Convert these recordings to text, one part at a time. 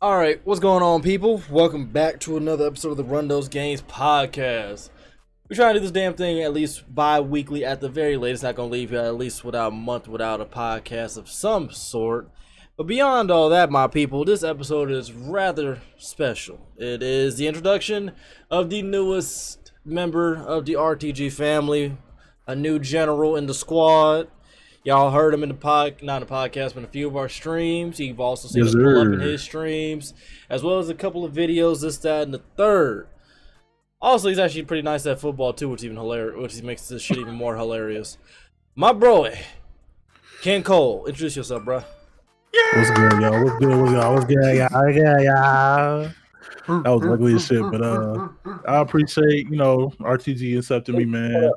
All right, what's going on, people? Welcome back to another episode of the Run Those Games podcast. We're trying to do this damn thing at least bi-weekly at the very latest. Not gonna leave you at least without a month without a podcast of some sort. But beyond all that, my people, this episode is rather special. It is the introduction of the newest member of the RTG family, a new general in the squad. Y'all heard him in the not in the podcast, but in a few of our streams. You've also seen us pull up in his streams, as well as a couple of videos, this, that, and the third. Also, he's actually pretty nice at football too, which is even hilarious, which makes this shit even more hilarious. My bro, Ken Cole, introduce yourself, bro. Yeah. What's good, y'all? What's good? What's good, y'all? That was ugly as shit, but I appreciate RTG accepting me, man.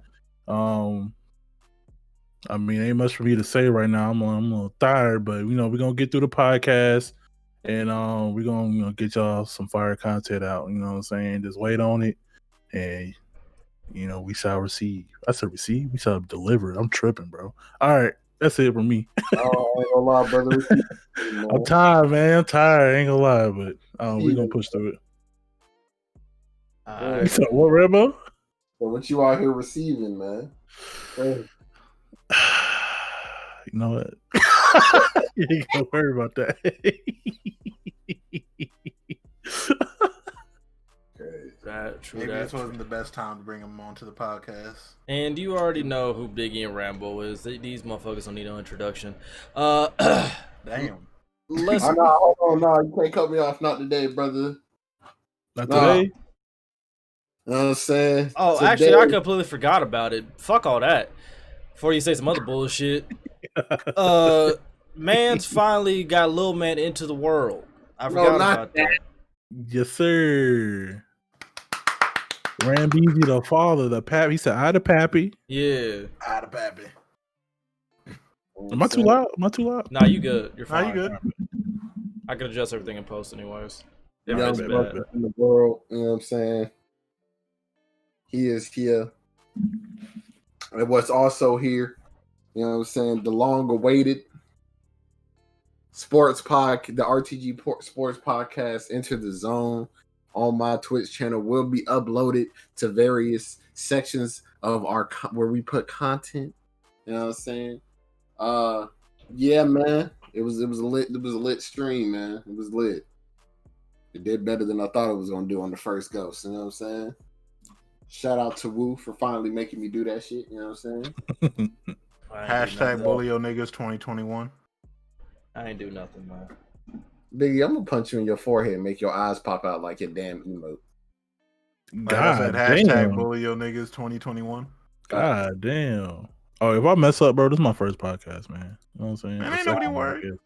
I mean, ain't much for me to say right now. I'm a little tired, but we're gonna get through the podcast, and we're gonna get y'all some fire content out. You know what I'm saying? Just wait on it, and we shall receive. I said receive. We shall deliver. I'm tripping, bro. All right, that's it for me. Oh, I ain't gonna lie, brother. I'm tired, man. I'm tired. I ain't gonna lie, but we're gonna push through it. So what, Rambo? So what you out here receiving, man? Hey. You know what? You ain't gotta worry about that. Maybe this wasn't the best time to bring him onto the podcast. And you already know who Biggie and Rambo is. These motherfuckers don't need no introduction. Damn. Hold on, no, you can't cut me off. Not today, brother. Not today? You know what I'm saying? Oh, today, actually, I completely forgot about it. Fuck all that. Before you say some other bullshit. Man's finally got Lil Man into the world. I forgot about that. Yes, sir. Rambeezy, the father, the pappy. He said, I the pappy. Yeah. I the pappy. Am I too loud? Nah, you good. You're fine. Nah, you good. I can adjust everything in post anyways. Young brother in the world, you know what I'm saying? He is here. And what's also here, you know what I'm saying, the long-awaited sports the RTG Sports Podcast, Enter the Zone, on my Twitch channel will be uploaded to various sections of where we put content. You know what I'm saying? Yeah, man. It was a lit stream, man. It was lit. It did better than I thought it was gonna do on the first Ghost. You know what I'm saying? Shout out to Woo for finally making me do that shit. You know what I'm saying? Hashtag bully your niggas 2021. I ain't do nothing, man. Biggie, I'm gonna punch you in your forehead and make your eyes pop out like your damn emote. God damn. Hashtag bully your niggas 2021. God damn. Oh, if I mess up, bro, this is my first podcast, man. You know what I'm saying? Man, ain't nobody worried.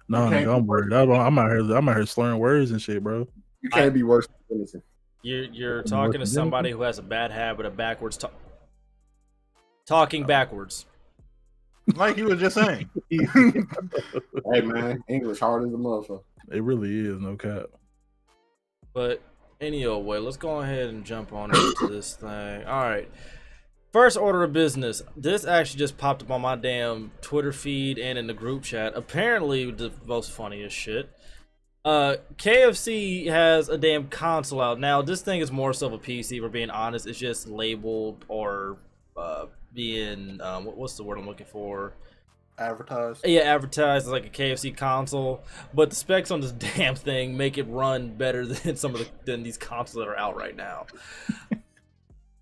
No, nigga, I'm worried. I'm out here slurring words and shit, bro. You can't be worse than anything. You're talking to somebody who has a bad habit of backwards talking backwards. Like you were just saying. Hey, man, English hard as a motherfucker. It really is, no cap. But any old way, let's go ahead and jump on into this thing. All right. First order of business. This actually just popped up on my damn Twitter feed and in the group chat. Apparently, the most funniest shit. KFC has a damn console out. Now, this thing is more so of a PC, we're being honest. It's just labeled or being, what's the word I'm looking for? Advertised. Yeah, advertised as like a KFC console. But the specs on this damn thing make it run better than than these consoles that are out right now.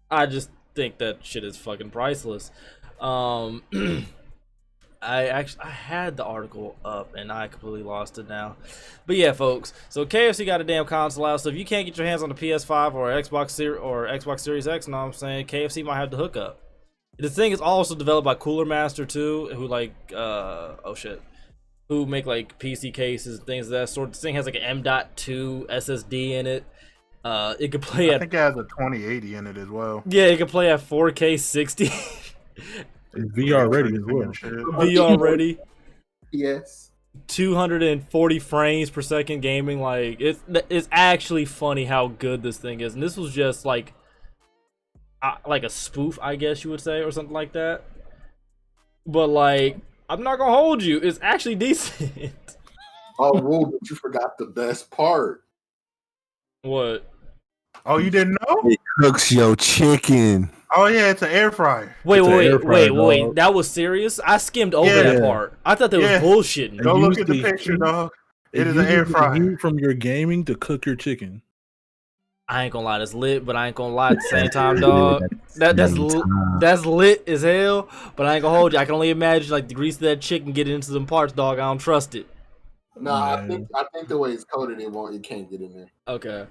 I just think that shit is fucking priceless. I had the article up and I completely lost it now. But yeah, folks. So KFC got a damn console out. So if you can't get your hands on the PS5 or Xbox Series X, you know what I'm saying, KFC might have the hookup. The thing is also developed by Cooler Master too, who who make like PC cases and things of that sort. This thing has like an M.2 SSD in it. It could play I think it has a 2080 in it as well. Yeah, it can play at 4K 60. It's VR ready as well. VR ready. Yes. 240 frames per second gaming. Like it's actually funny how good this thing is, and this was just like a spoof, I guess you would say, or something like that. But like, I'm not gonna hold you. It's actually decent. Oh, whoa, but you forgot the best part. What? Oh, you didn't know? It cooks your chicken. Oh yeah, it's an air fryer. Wait. Dog. That was serious? I skimmed over Yeah. that part. I thought they was bullshitting. And Go you look at the see- picture, dog. It is you an air use the fryer. heat from your gaming to cook your chicken. I ain't gonna lie, that's lit, but I ain't gonna lie at the same time, dog. That's lit as hell, but I ain't gonna hold you. I can only imagine like the grease of that chicken getting into them parts, dog. I don't trust it. No, I think the way it's coded, it can't get in there. Okay.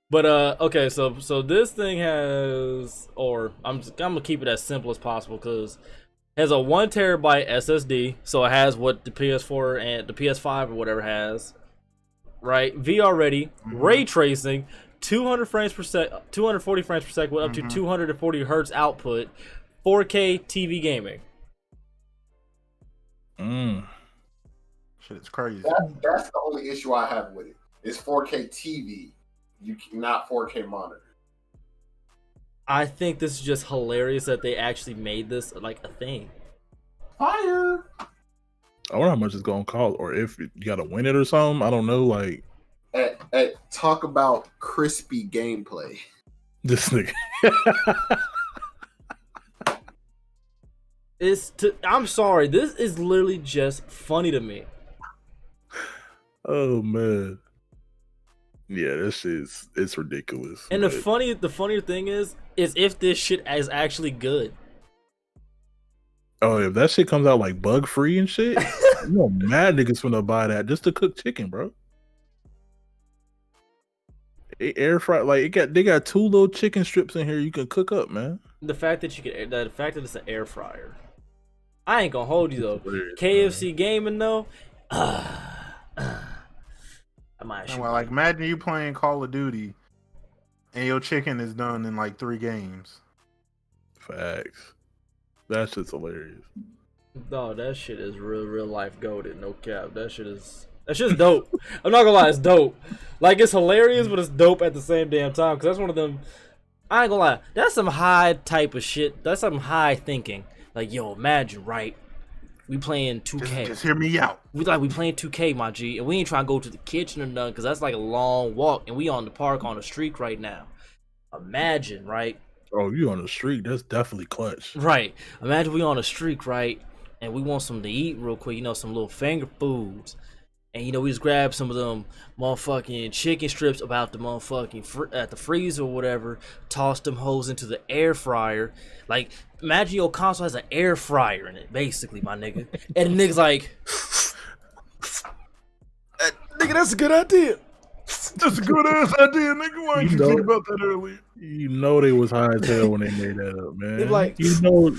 But okay, so this thing has, or I'm gonna keep it as simple as possible because it has a 1 terabyte SSD, so it has what the PS4 and the PS5 or whatever has, right? VR ready, ray tracing, 240 frames per second with up to 240 hertz output, 4K TV gaming. Shit, it's crazy. That's the only issue I have with it. It's 4K TV, not 4K monitor. I think this is just hilarious that they actually made this like a thing. Fire! I wonder how much it's gonna cost, or if you gotta win it or something. I don't know. Like, Talk about crispy gameplay. this nigga. I'm sorry, this is literally just funny to me. Oh man. Yeah, this is it's ridiculous. And but- the funnier thing is if this shit is actually good. Oh, if that shit comes out like bug free and shit, you know, mad niggas finna buy that just to cook chicken, bro. Air fry, like they got 2 little chicken strips in here you can cook up, man. The fact that it's an air fryer. I ain't gonna hold you though. Hilarious, KFC gaming though. I might And shoot. well, like imagine you playing Call of Duty, and your chicken is done in like 3 games. Facts. That's just hilarious. No, that shit is real life goated. No cap. That shit is dope. I'm not gonna lie, it's dope. Like it's hilarious, but it's dope at the same damn time. Cause that's one of them. I ain't gonna lie. That's some high type of shit. That's some high thinking. Like yo, imagine right. We playing 2K. Just hear me out. We playing 2K, my G, and we ain't trying to go to the kitchen or nothing, cause that's like a long walk, and we on the park on the street right now. Imagine, right? Oh, you on the street? That's definitely clutch. Right. Imagine we on a streak, right? And we want something to eat real quick, some little finger foods. And we just grab some of them motherfucking chicken strips about the motherfucking at the freezer or whatever, toss them hoes into the air fryer. Like, imagine your console has an air fryer in it, basically, my nigga. And the nigga's like, nigga, that's a good idea. That's a good ass idea, nigga. Why didn't you think about that earlier? You know they was high as hell when they made that up, man. They're like, you know,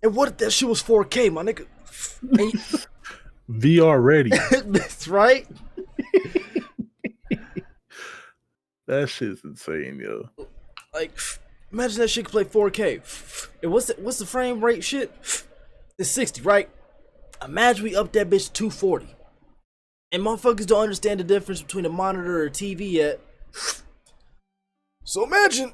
and what if that shit was 4K, my nigga? VR ready. That's right. That shit's insane, yo. Like, imagine that shit could play 4K. And what's the frame rate shit? It's 60, right? Imagine we up that bitch to 240. And motherfuckers don't understand the difference between a monitor or a TV yet. So imagine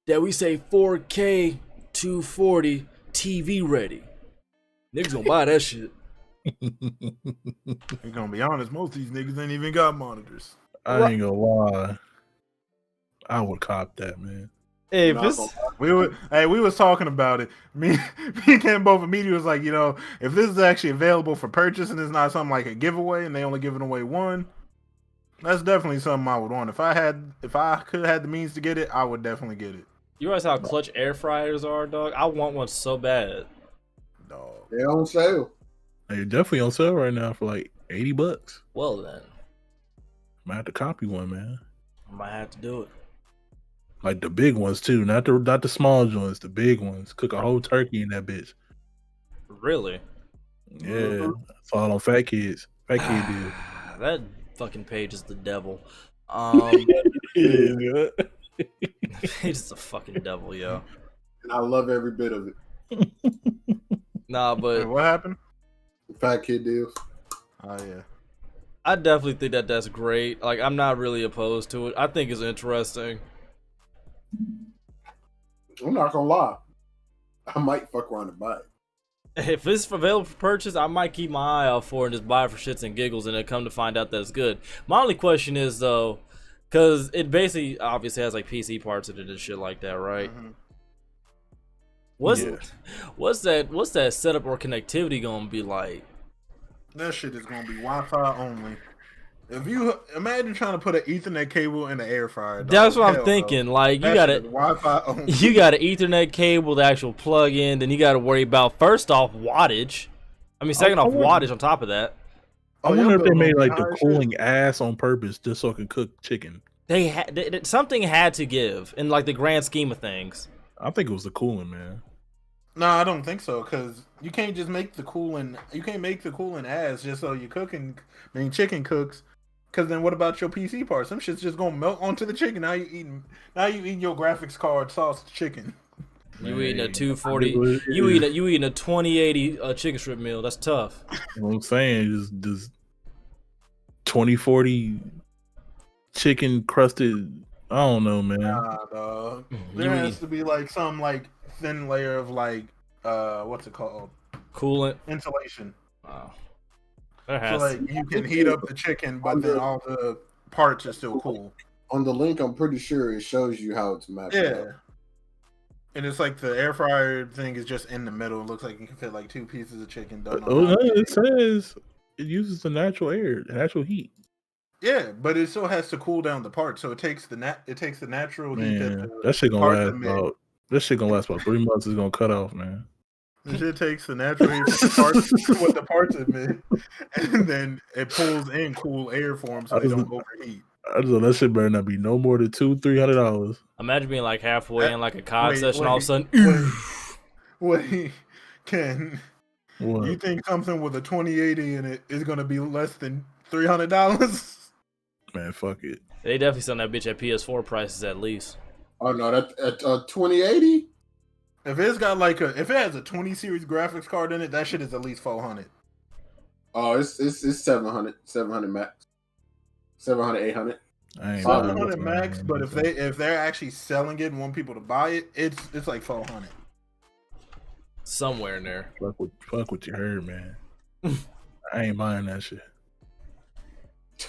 that we say 4K 240 TV ready. Niggas gonna buy that shit. We're gonna be honest, most of these niggas ain't even got monitors. I ain't gonna lie. I would cop that, man. Hey, We was talking about it. Me and Ken both immediately was like, if this is actually available for purchase and it's not something like a giveaway and they only giving away one, that's definitely something I would want. If I could have the means to get it, I would definitely get it. you realize how clutch air fryers are, dog? I want one so bad. Dog. They're on sale. They're definitely on sale right now for like $80. Well then, Might have to copy one, man. I might have to do it. Like the big ones too, not the small joints, the big ones. Cook a whole turkey in that bitch. Really? Yeah, that's all on Fat Kids. Fat Kid did. That fucking page is the devil. Yeah. Page is a fucking devil, yo. And I love every bit of it. Nah, Wait, but what happened? The Fat Kid deals. Oh yeah. I definitely think that's great. Like, I'm not really opposed to it. I think it's interesting. I'm not gonna lie. I might fuck around and buy it. If it's available for purchase, I might keep my eye out for it and just buy it for shits and giggles, and then come to find out that it's good. My only question is though, because it basically obviously has like PC parts in it and shit like that, right? Mhm. What's that setup or connectivity gonna be like? That shit is gonna be Wi-Fi only. If you imagine trying to put an Ethernet cable in the air fryer, That's dog, what I'm hell thinking. no. Like you That gotta shit is Wi-Fi only. you got an Ethernet cable, the actual plug in, then you got to worry about first off wattage. I mean, second I off wonder- wattage on top of that. I Oh, wonder your if they bill made gonna be like the high as cooling ass on purpose just so it can cook chicken. They had something had to give in like the grand scheme of things. I think it was the cooling, man. No, I don't think so. Because you can't just make the cooling. You can't make the cooling ass just so you cooking. I mean, chicken cooks. Because then what about your PC parts? Some shit's just gonna melt onto the chicken. Now you eating your graphics card sauce chicken. You eating a Man, 240? I think it You is. eating a 2080 chicken strip meal? That's tough. You know what I'm saying? Just 2040 chicken crusted. I don't know, man. Nah, dog. There You has eat to be like some like thin layer of like what's it called? coolant. Insulation. Oh, there So has. like you can heat up the chicken, but then all the parts are still cool. On the link, I'm pretty sure it shows you how it's mapped Yeah. out. And it's like the air fryer thing is just in the middle. It looks like you can fit like 2 pieces of chicken done. Oh, On no, top. it says it uses the natural air, the natural heat. Yeah, but it still has to cool down the parts, so it takes the natural heat that Man, the that shit gonna parts last emit. about. This shit gonna last about 3 months. It's gonna cut off, man. The shit takes the natural heat from the parts, what the parts emit, and then it pulls in cool air for them so they don't overheat. I just know that shit better not be no more than $200-$300. Imagine being like halfway That- in like a COD wait, session, all of a sudden. Wait, Ken, What? you think something with a 2080 in it is gonna be less than $300? Man, fuck it. They definitely selling that bitch at PS4 prices at least. Oh no, that at 2080. If it has a 20 series graphics card in it, that shit is at least 400. Oh, it's 700 max, 700 800. I ain't buying 700 this, max, man. but if they're actually selling it and want people to buy it, it's like 400. Somewhere in there. fuck what you heard, man. I ain't buying that shit.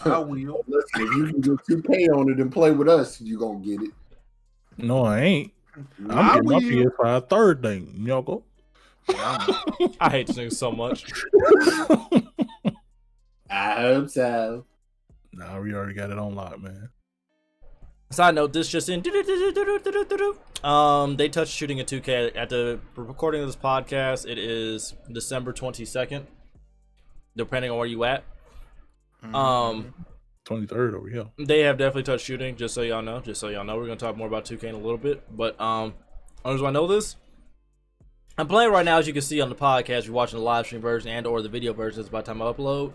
I will. Listen, if you can get 2K on it and play with us, you gonna get it. No, I ain't. I I'm getting my will. PS5 third thing, y'all go. I hate this nigga so much. I hope so. Nah, we already got it on lock, man. Side note, this just in. They touched shooting a 2K at the recording of this podcast. It is December 22nd, depending on where you at. 23rd over here. They have definitely touched shooting. Just so y'all know. We're gonna talk more about 2K in a little bit. But as I know this, I'm playing right now. As you can see on the podcast, you're watching the live stream version and or the video version. By the time I upload.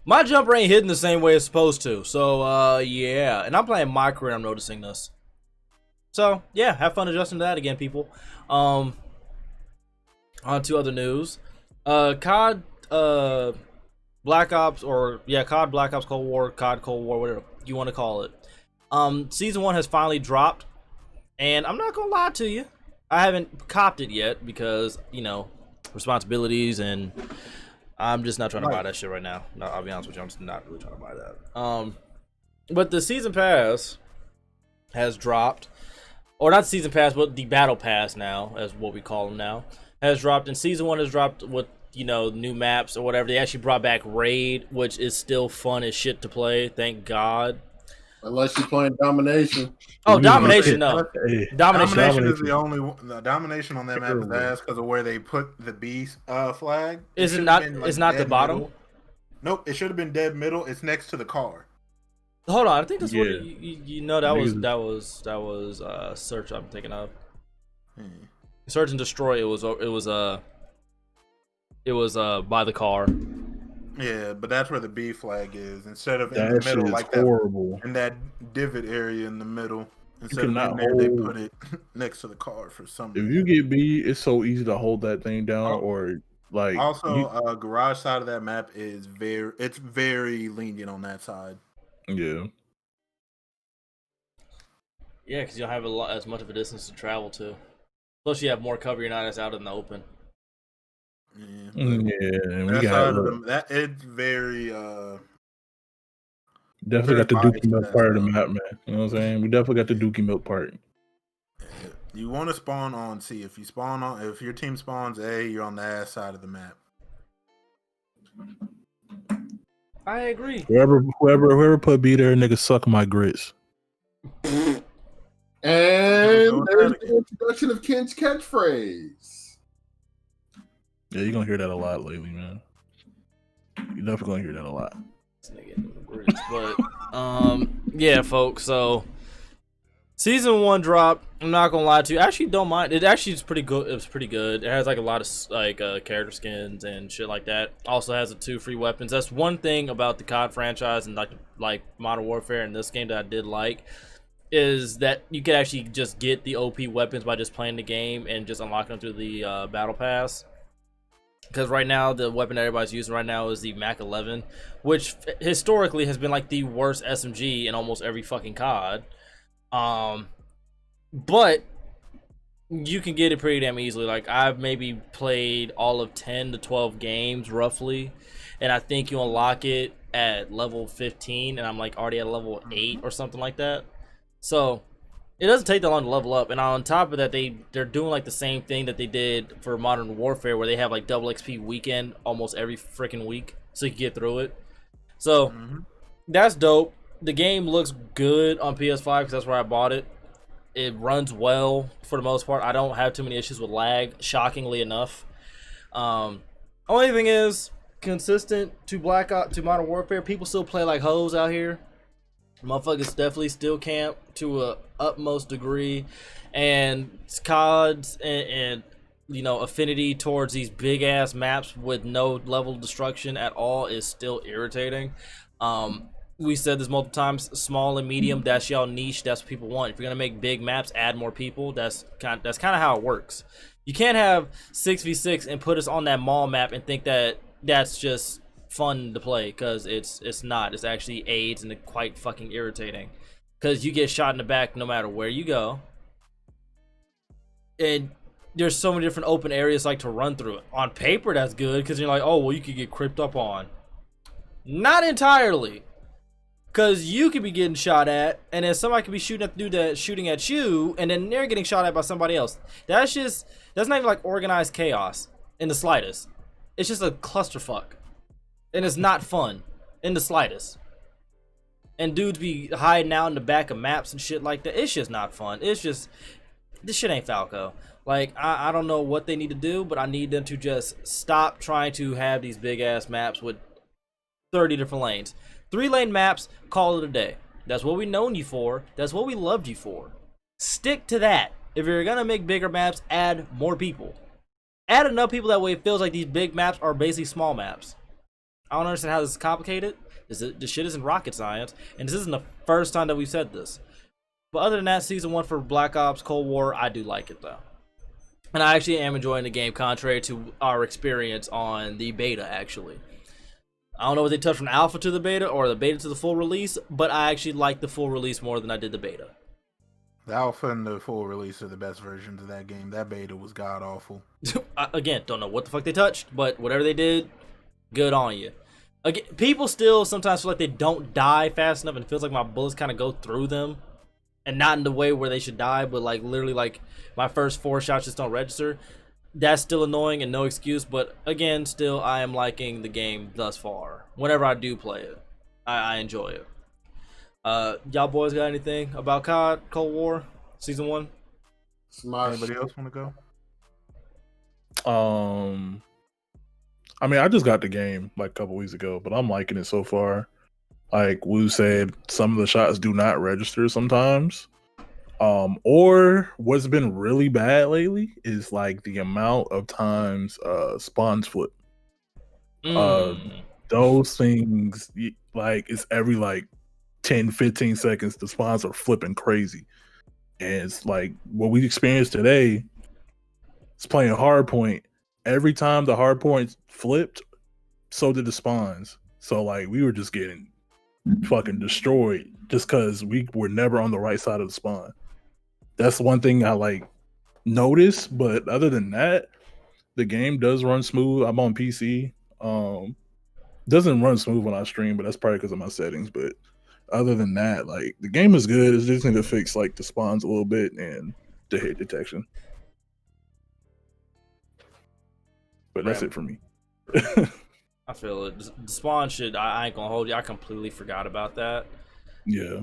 My jumper ain't hitting the same way it's supposed to. So, yeah. And I'm playing my career and I'm noticing this. So, yeah, have fun adjusting to that again, people. On to other news. COD, Black Ops, COD Black Ops Cold War, COD Cold War, whatever you want to call it. Season 1 has finally dropped. And I'm not going to lie to you. I haven't copped it yet because, responsibilities and... I'm just not trying to buy that shit right now. No, I'll be honest with you. I'm just not really trying to buy that. But the season pass has dropped, or not season pass, but the battle pass now, as what we call them now, has dropped. And season 1 has dropped with new maps or whatever. They actually brought back Raid, which is still fun as shit to play. Thank God. Unless you're playing Domination. Oh, Domination, no. Hey, Domination is the only one. The Domination on that map is ass because of where they put the B flag. Is it not? It's not the bottom. Middle. Nope, it should have been dead middle. It's next to the car. Hold on, I think that's what Yeah. that was search I'm thinking of. Search and destroy. It was by the car. Yeah, but that's where the B flag is. Instead of in that the shit middle, is like horrible. that, in that divot area in the middle. Instead of cannot in there, they hold- put it next to the car for some If reason. you get B, it's so easy to hold that thing down, Oh. or like Also, garage side of that map is very lenient on that side. yeah. Yeah, because you don't have as much of a distance to travel to. Plus, you have more cover. You're not as out in the open. Yeah, and we that got side of them, that it's very definitely got the very Dookie Milk biased, part of the map, man. You know what I'm saying? We definitely got the Dookie Milk part. You want to spawn on C. If your team spawns A, you're on the ass side of the map. I agree. Whoever put B there, nigga, suck my grits. And there's the introduction of Ken's catchphrase. Yeah, you're gonna hear that a lot lately, man. You're definitely gonna hear that a lot. This nigga agrees, but yeah, folks. So season 1 dropped. I'm not gonna lie to you. I actually don't mind. It actually is pretty good. It was pretty good. It has like a lot of like character skins and shit like that. Also has the 2 free weapons. That's one thing about the COD franchise and like Modern Warfare in this game that I did like, is that you could actually just get the OP weapons by just playing the game and just unlocking them through the battle pass. Because right now the weapon that everybody's using right now is the Mac 11, which historically has been like the worst SMG in almost every fucking COD. But you can get it pretty damn easily. Like, I've maybe played all of 10 to 12 games roughly, and I think you unlock it at level 15, and I'm like already at level 8 or something like that. So it doesn't take that long to level up. And on top of that, they're doing like the same thing that they did for Modern Warfare, where they have like double XP weekend almost every freaking week, so you can get through it. So that's dope. The game looks good on PS5 because that's where I bought it. It runs well for the most part. I don't have too many issues with lag, shockingly enough. Only thing is, consistent to Modern Warfare, people still play like hoes out here. Motherfuckers definitely still camp to a utmost degree, and CODs and you know, affinity towards these big ass maps with no level of destruction at all is still irritating. We said this multiple times, small and medium, that's y'all niche, that's what people want. If you're gonna make big maps, add more people. That's kind of how it works. You can't have 6v6 and put us on that mall map and think that that's just fun to play, because it's not. It's actually AIDS and quite fucking irritating, because you get shot in the back no matter where you go, and there's so many different open areas like to run through it. On paper that's good, because you're like, oh well, you could get creeped up on. Not entirely. Because you could be getting shot at, and then somebody could be shooting at the dude that's shooting at you, and then they're getting shot at by somebody else. That's not even like organized chaos in the slightest. It's just a clusterfuck. And it's not fun in the slightest. And dudes be hiding out in the back of maps and shit like that. It's just not fun. It's just, this shit ain't Falco. Like, I don't know what they need to do, but I need them to just stop trying to have these big ass maps with 30 different lanes. 3-lane maps, call it a day. That's what we known you for. That's what we loved you for. Stick to that. If you're gonna make bigger maps, add more people. Add enough people, that way it feels like these big maps are basically small maps. I don't understand how this is complicated. This shit isn't rocket science, and this isn't the first time that we've said this. But other than that, Season 1 for Black Ops Cold War, I do like it though. And I actually am enjoying the game, contrary to our experience on the beta, actually. I don't know if they touched from alpha to the beta or the beta to the full release, but I actually like the full release more than I did the beta. The alpha and the full release are the best versions of that game. That beta was god awful. Again, don't know what the fuck they touched, but whatever they did, good on you. Again, people still sometimes feel like they don't die fast enough, and it feels like my bullets kind of go through them, and not in the way where they should die, but like literally like my first 4 shots just don't register. That's still annoying and no excuse, but again, still, I am liking the game thus far. Whenever I do play it, I enjoy it. Y'all boys got anything about COD, Cold War, Season 1? Anybody else want to go? I mean, I just got the game like a couple weeks ago, but I'm liking it so far. Like Wu said, some of the shots do not register sometimes. Or what's been really bad lately is like the amount of times spawns flip. Those things, like, it's every like 10-15 seconds the spawns are flipping crazy. And it's like what we experienced today. It's playing hardpoint. Every time the hardpoint flipped, so did the spawns. So like we were just getting fucking destroyed just because we were never on the right side of the spawn. That's one thing I like noticed, but other than that, The game does run smooth. I'm on PC. Doesn't run smooth when I stream, but that's probably because of my settings. But other than that, like the game is good. It's just need to fix like the spawns a little bit and the hit detection. But that's it for me. I feel it. The spawn shit, I ain't gonna hold you. I completely forgot about that. Yeah.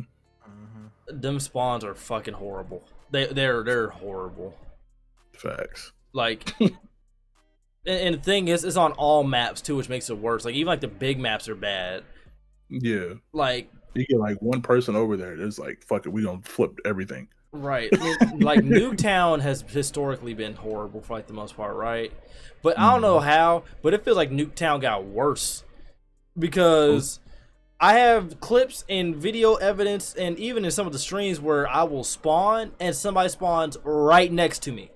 Them spawns are fucking horrible. They're horrible. Facts. Like, and the thing is, it's on all maps too, which makes it worse. Like even like the big maps are bad. Yeah. Like you get like one person over there. There's like, fuck it, we gonna flip everything. Right. Like Nuketown has historically been horrible for like the most part, right? But I don't know how, but it feels like Nuketown got worse because I have clips and video evidence and even in some of the streams where I will spawn and somebody spawns right next to me.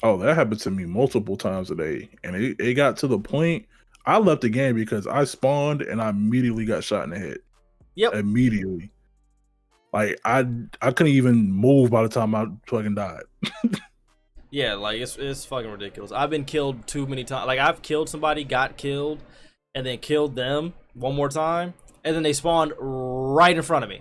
Oh, that happened to me multiple times a day. And it got to the point I left the game because I spawned and I immediately got shot in the head. Yep. Immediately. Like I couldn't even move by the time I fucking died. Yeah, like it's fucking ridiculous. I've been killed too many times. Like I've killed somebody, got killed, and then killed them one more time, and then they spawned right in front of me.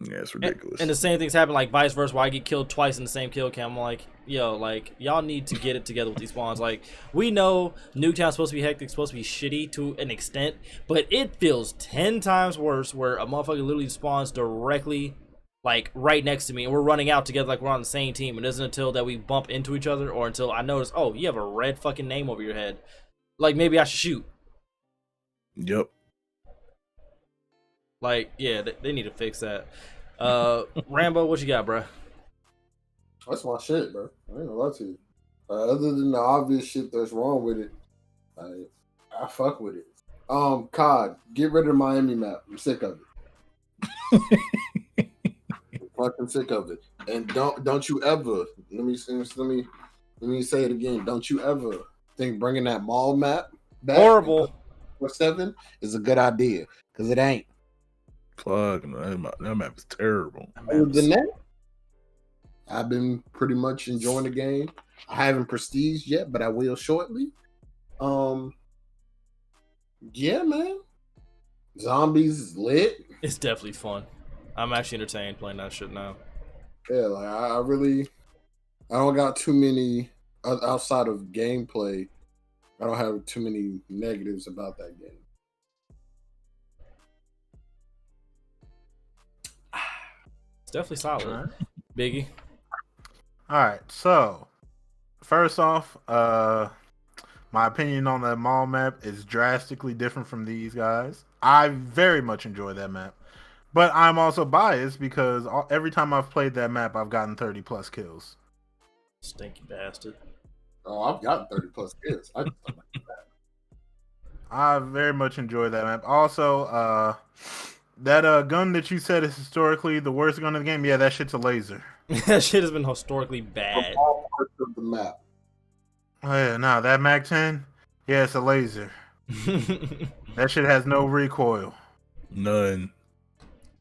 Yeah, it's ridiculous. And the same things happen, like vice versa, where I get killed twice in the same kill cam. I'm like, yo, like y'all need to get it together with these spawns. Like we know Nuketown's supposed to be hectic, supposed to be shitty to an extent, but it feels 10 times worse where a motherfucker literally spawns directly, like right next to me, and we're running out together like we're on the same team. It isn't until that we bump into each other or until I notice, oh, you have a red fucking name over your head. Like maybe I should shoot. Yep. Like, yeah, they need to fix that. Rambo, what you got, bro? That's my shit, bro. I ain't gonna lie to you. Other than the obvious shit that's wrong with it, I fuck with it. COD, get rid of the Miami map. I'm sick of it. I'm fucking sick of it. And don't you ever let me say it again. Don't you ever think bringing that mall map back Horrible. for 7 is a good idea, because it ain't. Fuck, that map is terrible. Other than that, I've been pretty much enjoying the game. I haven't prestiged yet, but I will shortly. Yeah, man. Zombies is lit. It's definitely fun. I'm actually entertained playing that shit now. Yeah, like I don't got too many outside of gameplay. I don't have too many negatives about that game. It's definitely solid. All right. Biggie. All right, so first off, my opinion on that mall map is drastically different from these guys. I very much enjoy that map, but I'm also biased because every time I've played that map, I've gotten 30 plus kills. Stinky bastard. Oh, I've got 30 plus kills. I very much enjoy that map. Also, that gun that you said is historically the worst gun in the game, yeah, that shit's a laser. That shit has been historically bad. From all parts of the map. Oh yeah, no, that MAC-10, yeah, it's a laser. That shit has no recoil. None.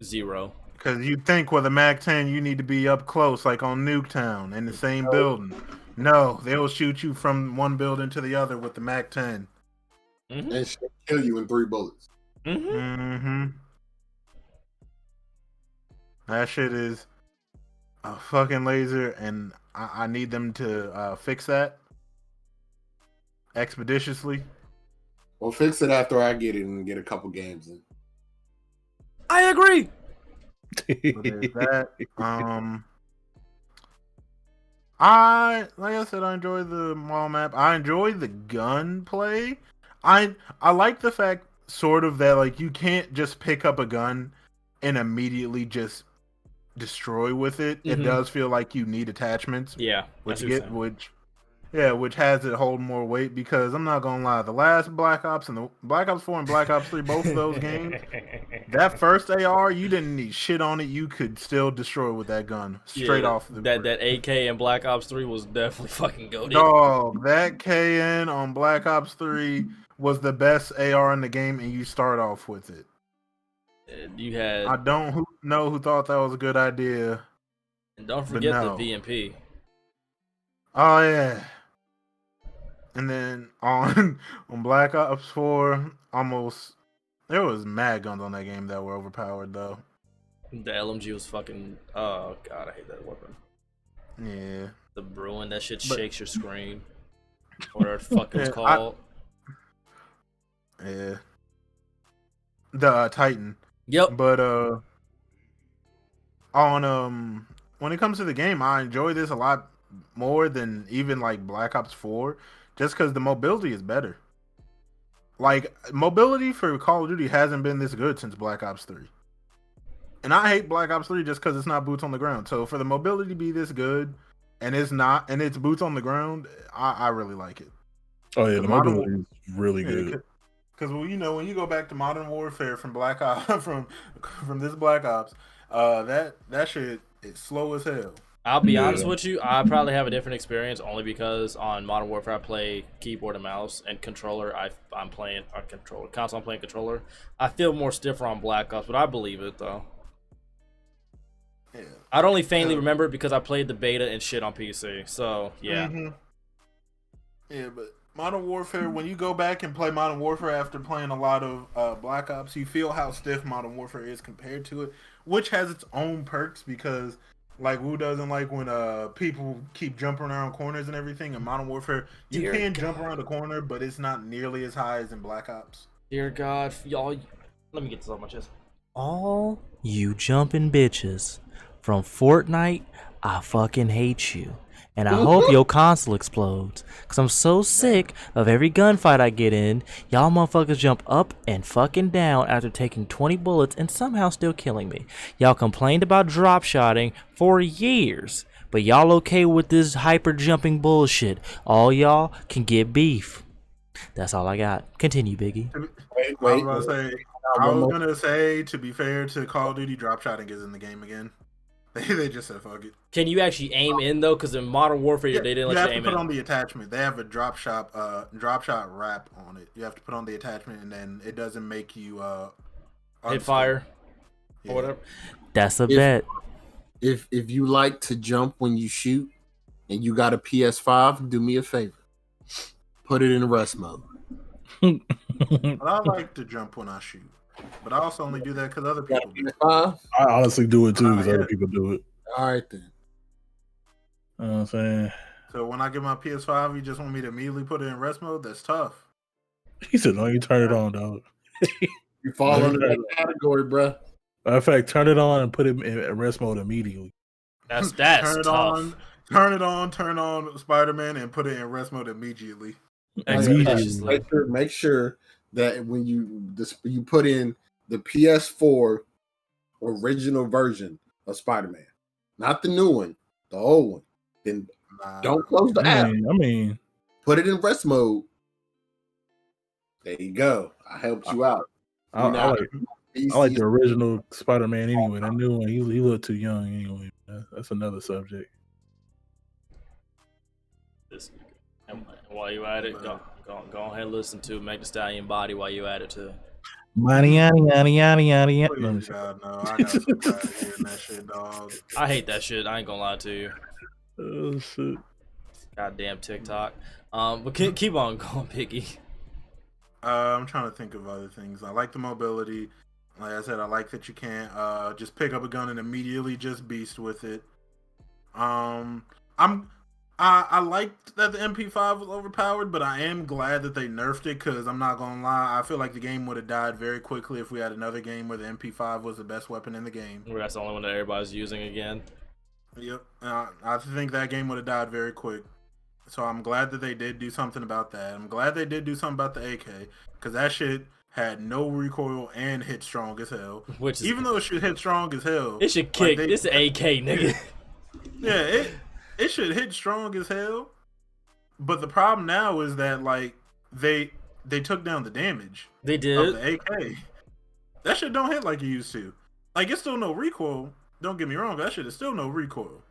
0. Because you think with a MAC-10, you need to be up close, like on Nuketown, in the same building. No, they'll shoot you from one building to the other with the MAC-10. Mm-hmm. And she'll kill you in 3 bullets. Mm-hmm. Mm-hmm. That shit is a fucking laser, and I need them to fix that expeditiously. We'll fix it after I get it and get a couple games in. I agree. But there's that. Like I said, I enjoy the mall map. I enjoy the gun play. I like the fact, sort of, that like you can't just pick up a gun and immediately just destroy with it. Mm-hmm. It does feel like you need attachments. Yeah. which has it hold more weight, because I'm not gonna lie, the last Black Ops and the Black Ops 4 and Black Ops 3, both of those games, that first AR, you didn't need shit on it. You could still destroy with that gun straight off the that AK in Black Ops 3 was definitely fucking goated. Dog, that KN on Black Ops 3 was the best AR in the game, and you start off with it. You had. I don't know who thought that was a good idea. And don't forget no. the VMP. Oh yeah. And then on on Black Ops 4, almost there was mad guns on that game that were overpowered though. The LMG was fucking. Oh god, I hate that weapon. Yeah. The Bruin, that shit But- shakes your screen. Whatever the fuck it was Yeah, called. Yeah. The Titan. Yep. But on when it comes to the game, I enjoy this a lot more than even like Black Ops 4 just cuz the mobility is better. Like mobility for Call of Duty hasn't been this good since Black Ops 3. And I hate Black Ops 3 just cuz it's not boots on the ground. So for the mobility to be this good and it's boots on the ground, I really like it. Oh yeah, The the Modern mobility is really good. Because well, you know, when you go back to Modern Warfare from Black Ops from this Black Ops, that shit is slow as hell. I'll be Yeah. honest with you, I probably have a different experience only because on Modern Warfare I play keyboard and mouse, and controller I'm playing on controller. Console I'm playing controller. I feel more stiffer on Black Ops, but I believe it though. Yeah. I'd only faintly remember it because I played the beta and shit on PC. So yeah. Mhm. Yeah, but Modern Warfare, when you go back and play Modern Warfare after playing a lot of Black Ops, you feel how stiff Modern Warfare is compared to it, which has its own perks because, like, who doesn't like when people keep jumping around corners and everything? In Modern Warfare, you Dear can jump around a corner, but it's not nearly as high as in Black Ops. Dear God, y'all, let me get this off my chest. All you jumping bitches from Fortnite, I fucking hate you. And I hope your console explodes. Cause I'm so sick of every gunfight I get in. Y'all motherfuckers jump up and fucking down after taking 20 bullets and somehow still killing me. Y'all complained about drop shotting for years. But y'all okay with this hyper jumping bullshit. All y'all can get beef. That's all I got. Continue, Biggie. I was gonna say, to be fair to Call of Duty, drop shotting is in the game again. They just said fuck it. Can you actually aim in though? Because in Modern Warfare, they didn't let you have aim to put in. on the attachment. They have a drop shot wrap on it. You have to put on the attachment, and then it doesn't make you Hit fire Yeah. or whatever. That's a If- bet. If you like to jump when you shoot and you got a PS5, do me a favor. Put it in rest mode. But I like to jump when I shoot, but I also only do that because other You got people a do. PS5? I honestly do it too because Yeah. other people do it. All right then. You know what I'm saying? So when I get my PS5, you just want me to immediately put it in rest mode? That's tough. He said, "No, you turn it on, dog." You fall Yeah. under that category, bruh. Matter of fact, turn it on and put it in rest mode immediately. That's turn it tough. on, turn on Spider-Man and put it in rest mode immediately. Expeditiously. Make sure that when you put in the PS4 original version of Spider-Man, not the new one, the old one, then Nah. don't close the app. I mean, Put it in rest mode. There you go. I helped you out. I like PC the original Spider-Man anyway. That new one, he looked too young anyway. That's another subject. And while you at it, go ahead and listen to Meg Thee Stallion Body while you at it too. Money, yada, yada, yada, yada, yada. Let me Please, see. God, no. I got so tired of hearing that shit, dog. I hate that shit. I ain't gonna lie to you. Oh shit. Goddamn TikTok. But keep on going, Piggy. I'm trying to think of other things. I like the mobility. Like I said, I like that you can't just pick up a gun and immediately just beast with it. I liked that the MP5 was overpowered, but I am glad that they nerfed it because I'm not gonna lie, I feel like the game would have died very quickly if we had another game where the MP5 was the best weapon in the game. Where that's the only one that everybody's using again. Yep, I think that game would have died very quick. So I'm glad that they did do something about that. I'm glad they did do something about the AK because that shit had no recoil and hit strong as hell. Which is Even though it should hit strong as hell, it should kick. This is AK, nigga. Yeah, it should hit strong as hell. But the problem now is that like they took down the damage They of did. the AK. That shit don't hit like it used to. Like it's still no recoil. Don't get me wrong, that shit is still no recoil.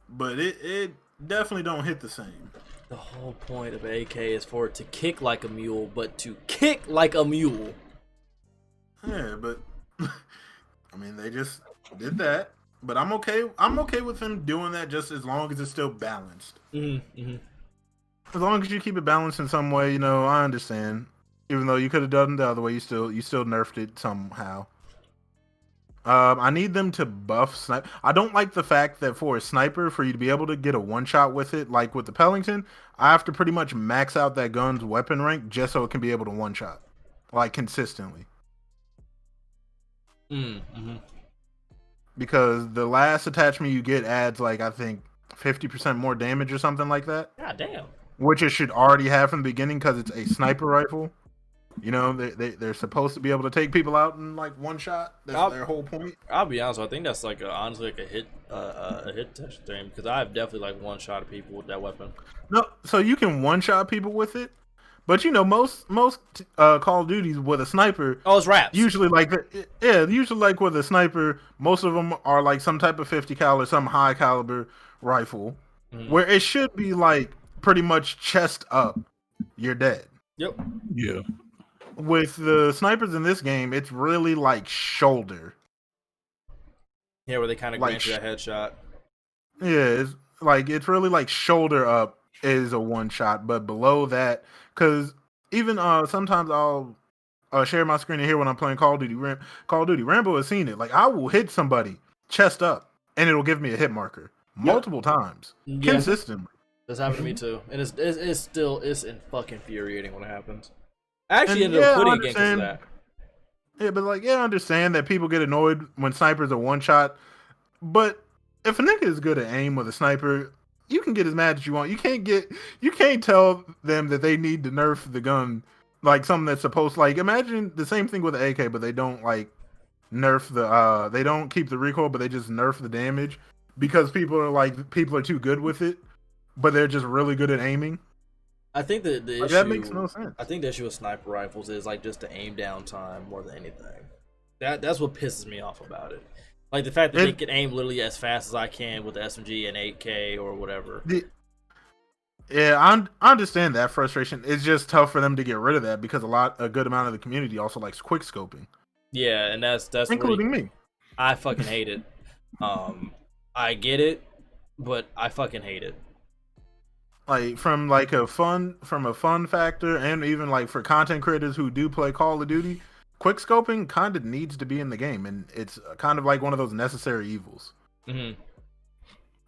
But it definitely don't hit the same. The whole point of AK is for it to kick like a mule, but to kick like a mule. Yeah, but I mean they just did that. But I'm okay. I'm okay with him doing that just as long as it's still balanced. As long as you keep it balanced in some way, I understand. Even though you could have done it the other way, you still nerfed it somehow. I need them to buff snipe. I don't like the fact that for a sniper, for you to be able to get a one shot with it, like with the Pellington, I have to pretty much max out that gun's weapon rank just so it can be able to one shot, like consistently. Because the last attachment you get adds like I think 50% more damage or something like that. God damn. Which it should already have from the beginning because it's a sniper rifle. They're supposed to be able to take people out in like one shot. That's their whole point. I'll be honest, I think that's like honestly like a hit detection thing because I've definitely like one shot of people with that weapon. No, so you can one shot people with it, but most Call of Duties with a sniper. Oh, it's wraps. Usually like with a sniper, most of them are like some type of 50 caliber, some high caliber rifle, where it should be like pretty much chest up, you're dead. Yep. Yeah. With the snipers in this game, it's really like shoulder. Yeah, where they kind of grant you a headshot. Yeah, it's really like shoulder up is a one shot, but below that, because even sometimes I'll share my screen here when I'm playing Call of Duty. Rambo has seen it. Like I will hit somebody chest up, and it'll give me a hit marker multiple times consistently. That's happened to me too, and it's fucking infuriating when it happens. I actually ended up quitting again because of that. Yeah, but I understand that people get annoyed when snipers are one shot. But if a nigga is good at aim with a sniper, you can get as mad as you want. You can't tell them that they need to nerf the gun like something that's supposed to, like, imagine the same thing with the AK, but they don't like nerf the they don't keep the recoil, but they just nerf the damage because people are too good with it, but they're just really good at aiming. I think the issue that makes no sense. I think the issue with sniper rifles is like just the aim down time more than anything. That's what pisses me off about it. Like the fact that they can aim literally as fast as I can with the SMG and 8K or whatever. I understand that frustration. It's just tough for them to get rid of that because a good amount of the community also likes quick scoping. Yeah, and that's including me. I fucking hate it. I get it, but I fucking hate it. Like from a fun factor, and even like for content creators who do play Call of Duty, quick scoping kind of needs to be in the game, and it's kind of like one of those necessary evils.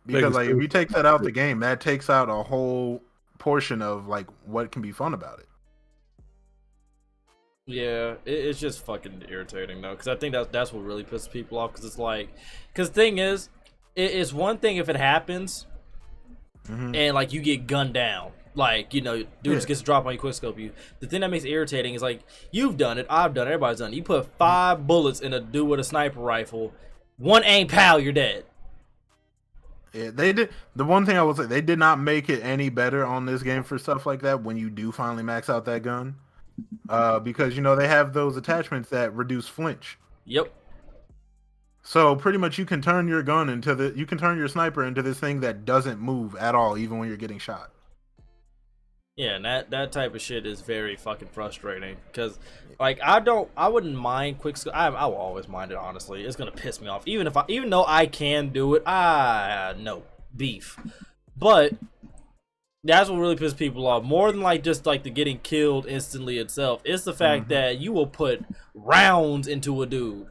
Because if you take that out the game, that takes out a whole portion of like what can be fun about it. Yeah, it's just fucking irritating though, because I think that's what really pisses people off. Because the thing is, it's one thing if it happens. And like you get gunned down, like dude just gets to drop on you, quick scope you. The thing that makes it irritating is like you've done it, I've done it, everybody's done it. You put 5 bullets in a dude with a sniper rifle, one aim, pow, you're dead. Yeah, they did. The one thing I will say, they did not make it any better on this game for stuff like that when you do finally max out that gun, because they have those attachments that reduce flinch. Yep. So pretty much you can turn your sniper into this thing that doesn't move at all, even when you're getting shot. Yeah, and that type of shit is very fucking frustrating. Because like I wouldn't mind quick scope. I will always mind it, honestly. It's gonna piss me off. Even though I can do it, no beef. But that's what really pisses people off. More than like just like the getting killed instantly itself. It's the fact that you will put rounds into a dude.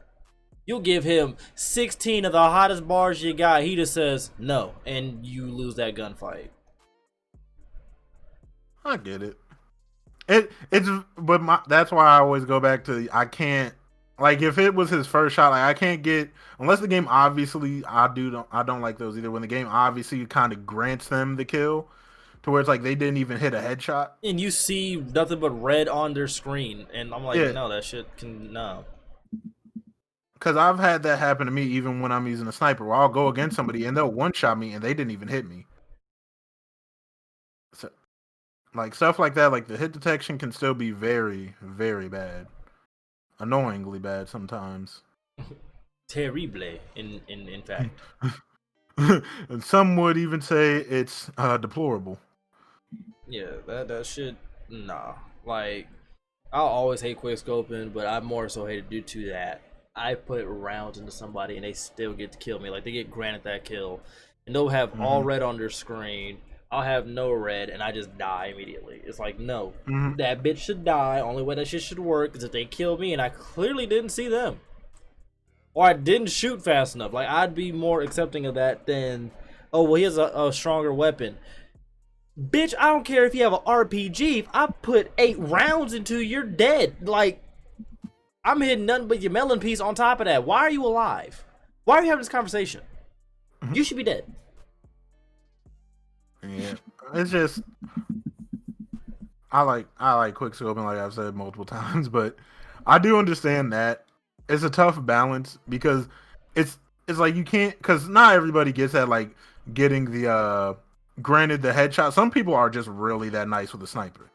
You'll give him 16 of the hottest bars you got. He just says no, and you lose that gunfight. I get it. That's why I always go back to I can't, like, if it was his first shot, like I can't get, unless the game obviously I don't like those either. When the game obviously kind of grants them the kill, to where it's like they didn't even hit a headshot, and you see nothing but red on their screen, and I'm like, no, that shit can no. Because I've had that happen to me even when I'm using a sniper, where I'll go against somebody and they'll one-shot me and they didn't even hit me. So, like, stuff like that, like the hit detection can still be very, very bad. Annoyingly bad sometimes. Terrible, in fact. And some would even say it's deplorable. Yeah, that shit, nah. Like, I'll always hate quick scoping, but I more so hate it due to that. I put rounds into somebody and they still get to kill me. Like, they get granted that kill, and they'll have all red on their screen. I'll have no red, and I just die immediately. It's like, no, that bitch should die. Only way that shit should work is if they kill me and I clearly didn't see them. Or I didn't shoot fast enough. Like, I'd be more accepting of that than, oh, well, he has a stronger weapon. Bitch, I don't care if you have an RPG. If I put 8 rounds into you, you're dead. Like, I'm hitting nothing but your melon piece on top of that. Why are you alive? Why are you having this conversation? You should be dead. Yeah, it's just I like quick scoping, like I've said multiple times, but I do understand that it's a tough balance because it's like you can't, because not everybody gets that, like getting the granted the headshot. Some people are just really that nice with a sniper,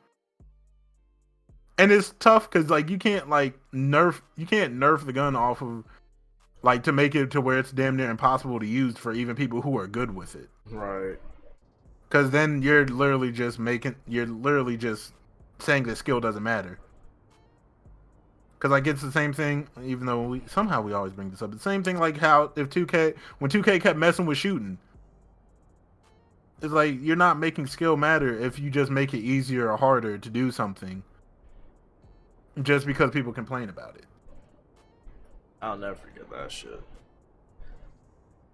and it's tough because like you can't nerf the gun off of like to make it to where it's damn near impossible to use for even people who are good with it. Right. Because then you're literally just saying that skill doesn't matter. Because like it's the same thing, even though we always bring this up. The same thing like how when 2K kept messing with shooting. It's like you're not making skill matter if you just make it easier or harder to do something. Just because people complain about it. I'll never forget that shit.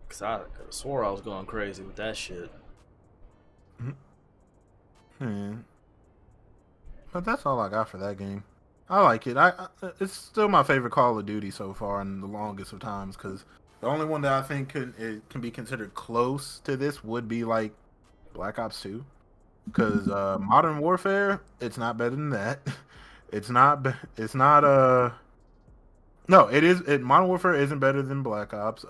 Because I swore I was going crazy with that shit. But that's all I got for that game. I like it. It's still my favorite Call of Duty so far, and the longest of times. Because the only one that I think can be considered close to this would be like Black Ops 2. Because Modern Warfare, it's not better than that. No, it is. Modern Warfare isn't better than Black Ops.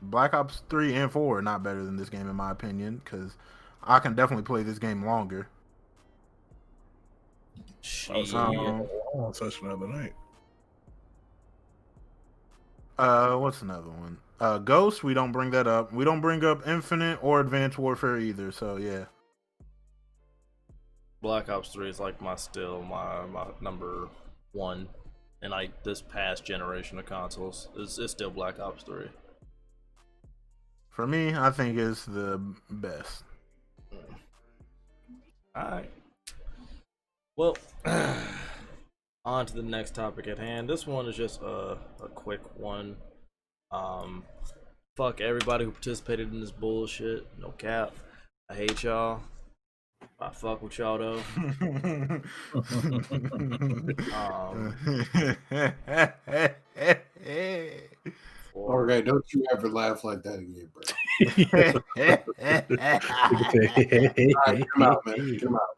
Black Ops 3 and 4 are not better than this game in my opinion. Because I can definitely play this game longer. Shit. I want such another night. What's another one? Ghost, we don't bring that up. We don't bring up Infinite or Advanced Warfare either, so yeah. Black Ops 3 is like my number 1 in like this past generation of consoles. It's still Black Ops 3. For me, I think it's the best. Alright. Well, on to the next topic at hand. This one is just a quick one. Fuck everybody who participated in this bullshit. No cap. I hate y'all. I fuck with y'all though. Okay, don't you ever laugh like that again, bro. All right, come out, man. Come out.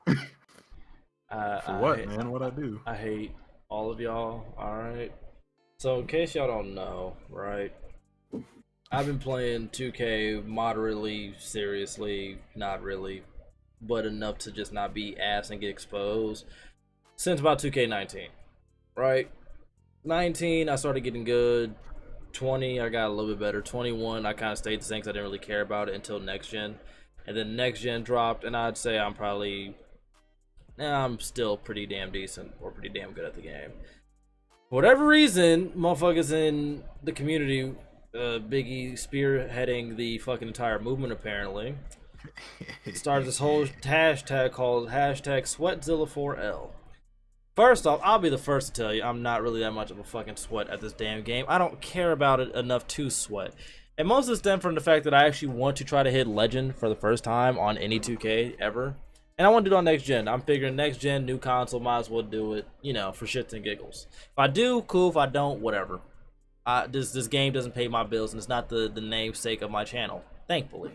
For what, man? What'd I do? I hate all of y'all. Alright. So in case y'all don't know, right? I've been playing 2K moderately, seriously, not really, but enough to just not be ass and get exposed since about 2K19. Right? 19, I started getting good. 20, I got a little bit better. 21, I kind of stayed the same because I didn't really care about it until next gen. And then next gen dropped, and I'd say I'm still pretty damn decent or pretty damn good at the game. For whatever reason, motherfuckers in the community, Biggie spearheading the fucking entire movement apparently, started this whole hashtag called #SweatZilla4L. First off, I'll be the first to tell you, I'm not really that much of a fucking sweat at this damn game. I don't care about it enough to sweat. And most of it stems from the fact that I actually want to try to hit Legend for the first time on any 2K ever. And I want to do it on next gen. I'm figuring next gen, new console, might as well do it, you know, for shits and giggles. If I do, cool. If I don't, whatever. This game doesn't pay my bills, and it's not the namesake of my channel, thankfully.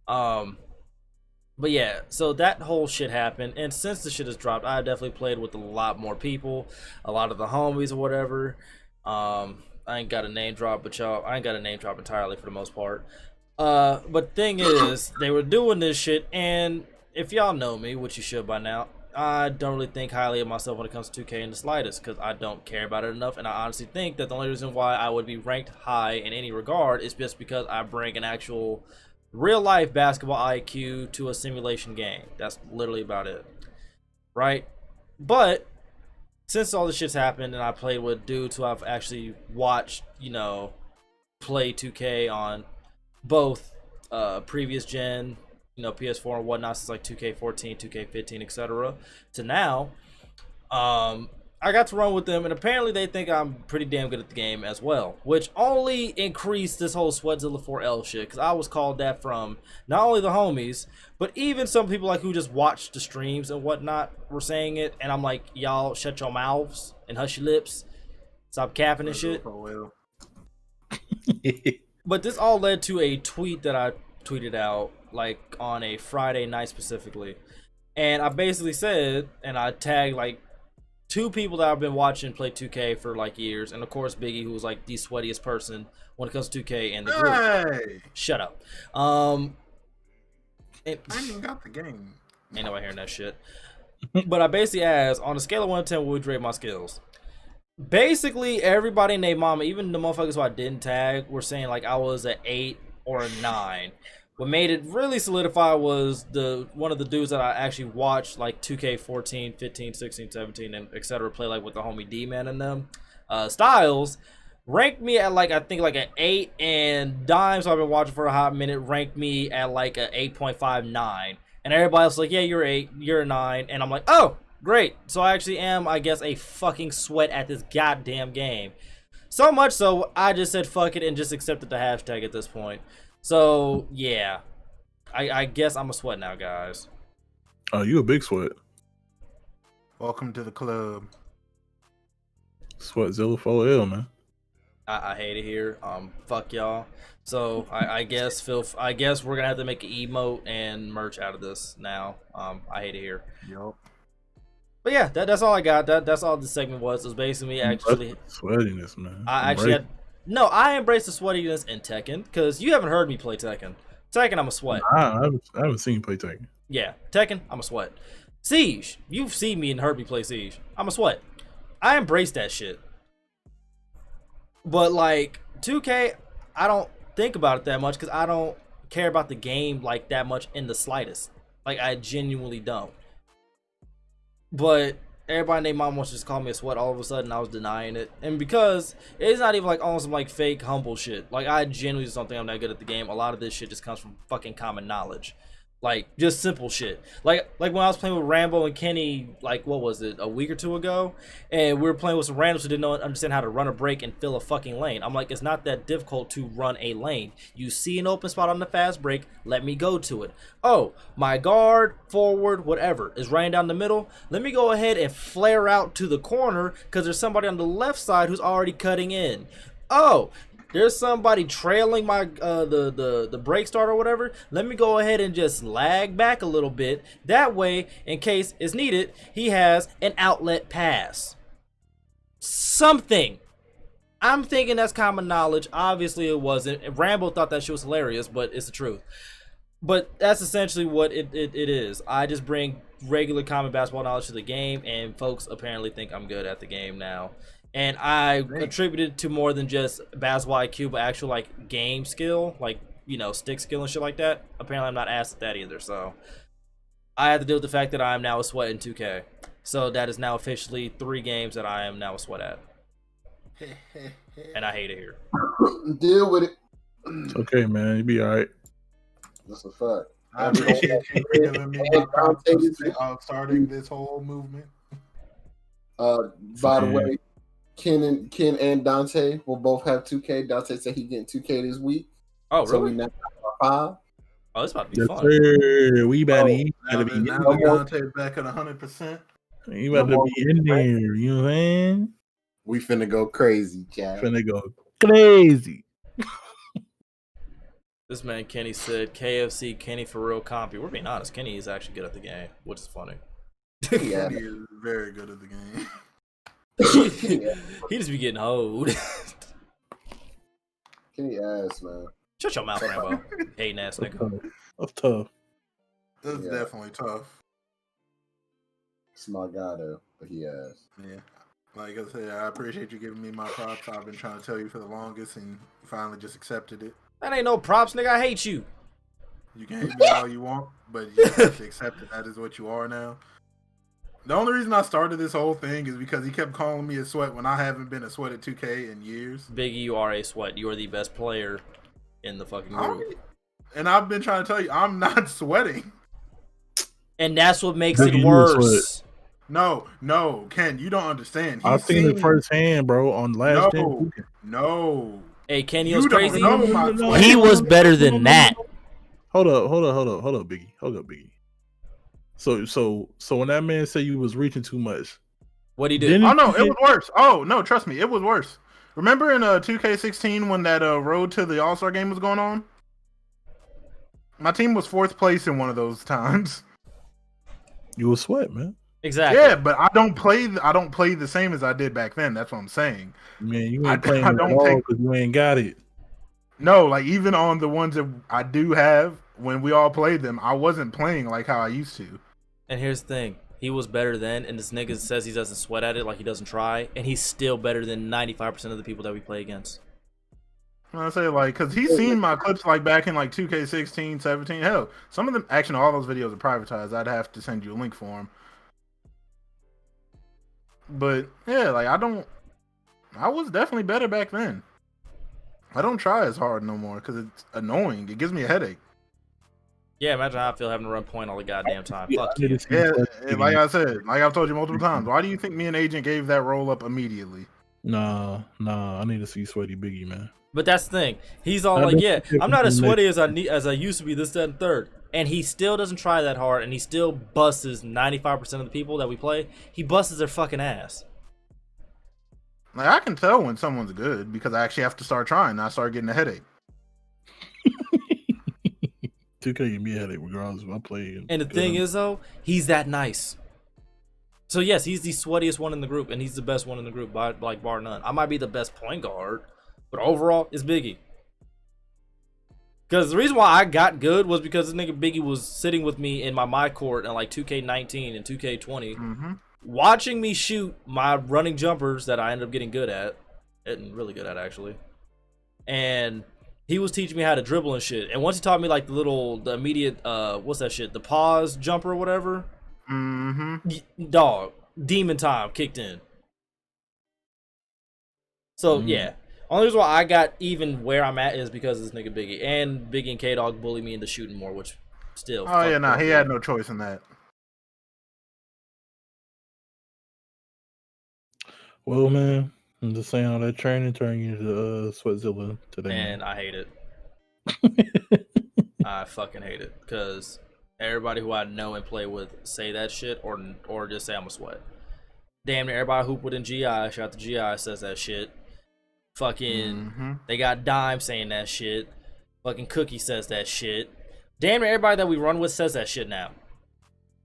But yeah, so that whole shit happened, and since the shit has dropped, I definitely played with a lot more people, a lot of the homies or whatever. I ain't got a name drop, but I ain't got a name drop entirely for the most part. But thing is, they were doing this shit, and if y'all know me, which you should by now, I don't really think highly of myself when it comes to 2K in the slightest, because I don't care about it enough, and I honestly think that the only reason why I would be ranked high in any regard is just because I bring an actual real-life basketball IQ to a simulation game. That's literally about it, right? But since all this shit's happened and I played with dudes who I've actually watched, play 2K on both previous gen, PS4 and whatnot, since like 2K14, 2K15, etc. to now, I got to run with them, and apparently they think I'm pretty damn good at the game as well, which only increased this whole Sweatzilla 4L shit, because I was called that from not only the homies, but even some people like who just watch the streams and whatnot were saying it, and I'm like, y'all shut your mouths and hush your lips, stop capping and shit. But this all led to a tweet that I tweeted out like on a Friday night specifically, and I basically said, and I tagged like 2 people that I've been watching play 2K for like years, and of course Biggie, who was like the sweatiest person when it comes to 2K in the group. Hey, Shut up. I ain't even got the game. Ain't nobody hearing that shit. But I basically asked, on a scale of 1 to 10, what would you rate my skills? Basically, everybody named mama, even the motherfuckers who I didn't tag, were saying like I was an 8 or a 9. What made it really solidify was one of the dudes that I actually watched like 2K14, 15, 16, 17, and etc. play like with the homie D-Man and them. Styles ranked me at like I think like an 8, and Dimes, who I've been watching for a hot minute, ranked me at like a 8.59. And everybody else was like, yeah, you're 8, you're a 9, and I'm like, oh, great. So I actually am, I guess, a fucking sweat at this goddamn game. So much so, I just said fuck it and just accepted the hashtag at this point. So, yeah. I guess I'm a sweat now, guys. Oh, you a big sweat. Welcome to the club. Sweatzilla 4L, man. I hate it here. Fuck y'all. So, I guess we're gonna have to make an emote and merch out of this now. I hate it here. Yup. But yeah, that's all I got. That's all the segment was. It was basically me actually Sweatiness, man. I embrace the sweatiness in Tekken, because you haven't heard me play Tekken. Tekken, I'm a sweat. I haven't seen you play Tekken. Yeah, Tekken, I'm a sweat. Siege, you've seen me and heard me play Siege. I'm a sweat. I embrace that shit. But like 2K, I don't think about it that much because I don't care about the game like that much in the slightest. Like I genuinely don't. But everybody named mom wants to just call me a sweat. All of a sudden, I was denying it, and because it's not even like on some like fake humble shit. Like I genuinely just don't think I'm that good at the game. A lot of this shit just comes from fucking common knowledge, like just simple shit. Like when I was playing with Rambo and Kenny, like what was it, a week or 2 ago, and we were playing with some randoms who didn't understand how to run a break and fill a fucking lane. I'm like, it's not that difficult to run a lane. You see an open spot on the fast break, let me go to it. Oh, my guard, forward, whatever, is running down the middle. Let me go ahead and flare out to the corner because there's somebody on the left side who's already cutting in. Oh, there's somebody trailing my the break start or whatever. Let me go ahead and just lag back a little bit. That way, in case it's needed, he has an outlet pass. Something. I'm thinking that's common knowledge. Obviously it wasn't. Rambo thought that shit was hilarious, but it's the truth. But that's essentially what it is. I just bring regular common basketball knowledge to the game, and folks apparently think I'm good at the game now. And I attribute it to more than just basketball IQ, but actual like game skill, like, stick skill and shit like that. Apparently I'm not asked at that either, so I have to deal with the fact that I am now a sweat in 2K. So that is now officially 3 games that I am now a sweat at. And I hate it here. Deal with it. It's okay, man. You be all right. That's a fact. I appreciate you giving me my props for starting this whole movement. By the way, Ken and Dante will both have 2K. Dante said he getting 2K this week. Oh, So we really? now have 5. Oh, it's about to be Yes, fun. sir. We about Now to be that in there. Deontay's back at 100%. You about to be in there. You know what I'm saying? We finna go crazy, Chad. Finna go crazy. This man Kenny said KFC Kenny for real compy. We're being honest, Kenny is actually good at the game, which is funny. Yeah. He is very good at the game. He just be getting hoed. Kenny ass, man. Shut your mouth, Rambo. Hating ass nigga. That's tough. That's Yeah. definitely tough. It's my guy though, but he ass. Yeah. Like I said, I appreciate you giving me my props. I've been trying to tell you for the longest, and you finally just accepted it. That ain't no props, nigga. I hate you. You can hate me all you want, but you have to accept it. That is what you are now. The only reason I started this whole thing is because he kept calling me a sweat when I haven't been a sweat at 2K in years. Biggie, you are a sweat. You are the best player in the fucking group. And I've been trying to tell you, I'm not sweating. And that's what makes Biggie, it you a sweat. worse. No, Ken, you don't understand. I've seen it firsthand, bro, on last gen. No. Hey, Kenny, You was don't crazy. know my sweat. He was better than that. Hold up, Biggie. Hold up, Biggie. So when that man said you was reaching too much, What'd he do? Didn't- Oh no, it was worse. Oh no, trust me, it was worse. Remember in 2K16 when that road to the All-Star game was going on? My team was 4th place in one of those times. you a sweat, man. Exactly. Yeah, but I don't play the same as I did back then. That's what I'm saying. Man, you I- ain't playing I it don't at all take- because you ain't got it. No, like even on the ones that I do have, when we all played them, I wasn't playing like how I used to. And here's the thing. He was better then, and this nigga says he doesn't sweat at it like he doesn't try, and he's still better than 95% of the people that we play against. I say like, cause he's seen my clips like back in like 2K16, 17. Hell, some of them, actually, all those videos are privatized. I'd have to send you a link for them. But yeah, like I was definitely better back then. I don't try as hard no more because it's annoying. It gives me a headache. Yeah, imagine how I feel having to run point all the goddamn time. Yeah, Fuck I need you. to see Yeah, sweat, and Biggie. like I said, like I've told you multiple times, why do you think me and Agent gave that roll up immediately? Nah. I need to see sweaty Biggie, man. But that's the thing. He's all I like, bet yeah, you I'm not as can sweaty as I used to be, this, that, and third. And he still doesn't try that hard, and he still busts 95% of the people that we play. He busts their fucking ass. Like I can tell when someone's good because I actually have to start trying. And I start getting a headache. 2K give me a headache regardless if I play. And the thing is, though, he's that nice. So yes, he's the sweatiest one in the group, and he's the best one in the group, by like bar none. I might be the best point guard, but overall, it's Biggie. Because the reason why I got good was because this nigga Biggie was sitting with me in my court in like 2K19 and 2K20, Mm-hmm. watching me shoot my running jumpers that I ended up getting good at, and really good at actually. And he was teaching me how to dribble and shit. And once he taught me like the immediate, what's that shit? The pause jumper or whatever. Mm-hmm. Dog, demon time kicked in. So yeah, only reason why I got even where I'm at is because of this nigga Biggie, and Biggie and K Dog bully me into shooting more, which still. Oh yeah, fuck nah, both he of had them. no choice in that. Well, man, I'm just saying all that training turned you to Sweatzilla today. And I hate it. I fucking hate it because everybody who I know and play with say that shit or just say I'm a sweat. Damn near everybody who put in GI, shout out to GI, says that shit. Fucking, they got Dime saying that shit. Fucking Cookie says that shit. Damn near everybody that we run with says that shit now.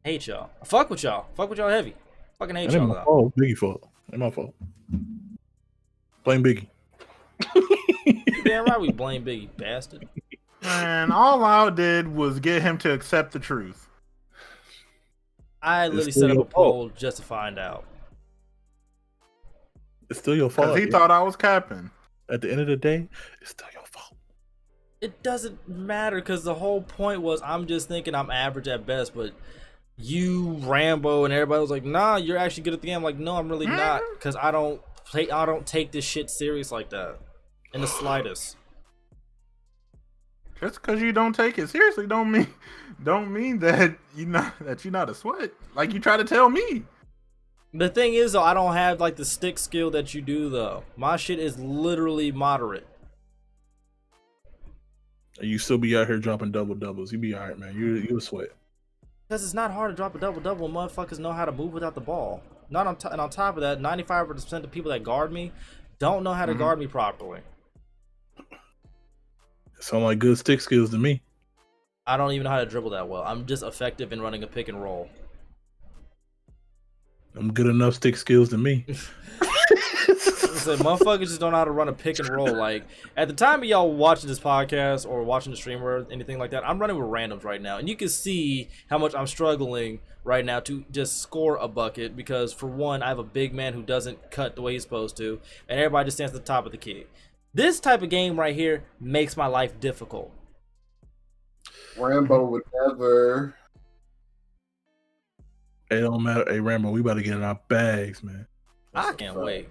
Hate y'all. Fuck with y'all. Fuck with y'all heavy. Fucking hate That ain't y'all my though. fault. Biggie fault. Ain't my fault. Blame Biggie. Damn right we blame Biggie, bastard. And all I did was get him to accept the truth. I It's literally still set up your a poll just to find out. It's still your fault. Because he thought I was capping. At the end of the day, it's still your fault. It doesn't matter because the whole point was I'm just thinking I'm average at best, but you, Rambo, and everybody was like, nah, you're actually good at the game. I'm like, no, I'm really not, because I don't take this shit serious like that in the slightest. Just because you don't take it seriously don't mean that you're not a sweat. Like you try to tell me. The thing is, though, I don't have like the stick skill that you do, though. My shit is literally moderate. And you still be out here dropping double doubles. You be all right, man. You a sweat. Because it's not hard to drop a double-double when motherfuckers know how to move without the ball. Not on and on top of that, 95% of the people that guard me don't know how to guard me properly. Sound like good stick skills to me. I don't even know how to dribble that well. I'm just effective in running a pick and roll. I'm good enough stick skills to me. So motherfuckers just don't know how to run a pick and roll. Like, at the time of y'all watching this podcast or watching the stream or anything like that, I'm running with randoms right now. And you can see how much I'm struggling right now to just score a bucket because, for one, I have a big man who doesn't cut the way he's supposed to, and everybody just stands at the top of the key. This type of game right here makes my life difficult. Rambo would never. It don't matter. Hey, Rambo, we about to get in our bags, man. I can't wait.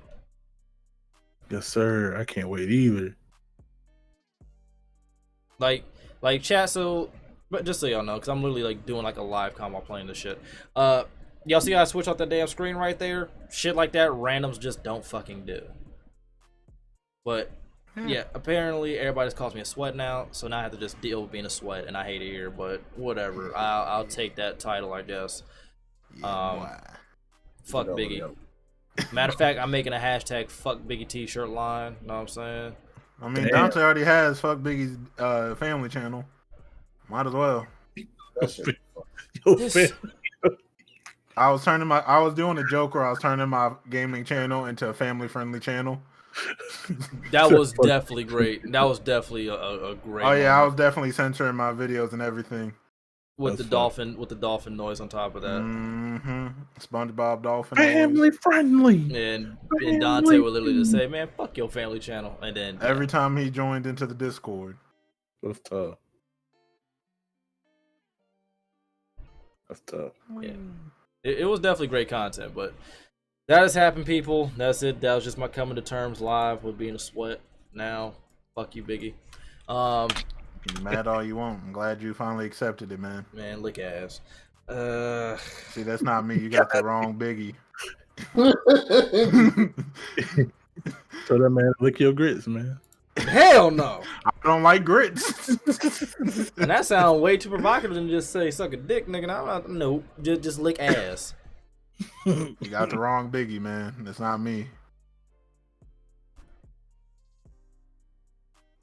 Yes, sir. I can't wait either. Like chat. So, but just so y'all know, because I'm literally like doing like a live com while playing this shit. Y'all see how I switch off that damn screen right there? Shit like that, randoms just don't fucking do. But yeah, apparently everybody just calls me a sweat now, so now I have to just deal with being a sweat, and I hate it here. But whatever, I'll take that title, I guess. Fuck Biggie. Matter of fact, I'm making a hashtag Fuck Biggie T-shirt line. Know what I'm saying? I mean, Dante already has Fuck Biggie's family channel. Might as well. Yo, This- fam, I was doing a joke where I was turning my gaming channel into a family friendly channel. That was definitely great. That was definitely a great. Oh yeah, I moment. was definitely censoring my videos and everything. with That's the fun. dolphin noise on top of that. Mm-hmm. SpongeBob Dolphin. family friendly. And Dante would literally just say, "Man, fuck your family channel," and then Every time he joined into the Discord. That's tough. That's tough. Yeah. It was definitely great content. But that has happened, people. That's it. That was just my coming to terms live with being a sweat. Now, fuck you, Biggie. You can mad all you want. I'm glad you finally accepted it, man. Man, lick ass. See, that's not me. You got the wrong Biggie. So that man lick your grits, man. Hell no. I don't like grits. And that sounds way too provocative than just say suck a dick, nigga. I'm not, no, just lick ass. You got the wrong Biggie, man. That's not me.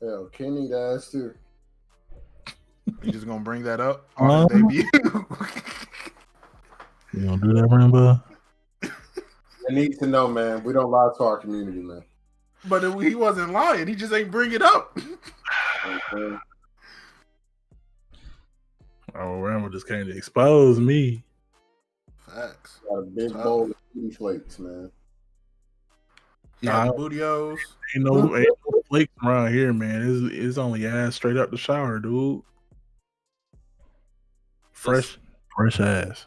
Hell, Kenny ass too. You just gonna bring that up on his debut? You gonna do that, Rambo? I need to know, man. We don't lie to our community, man. But he wasn't lying. He just ain't bring it up. Okay. Oh, Rambo just came to expose me. Facts. Got a big bowl of cheese flakes, man. Yeah, Nah. the bootios. Ain't no flakes around here, man. It's only ass straight out the shower, dude. Fresh ass.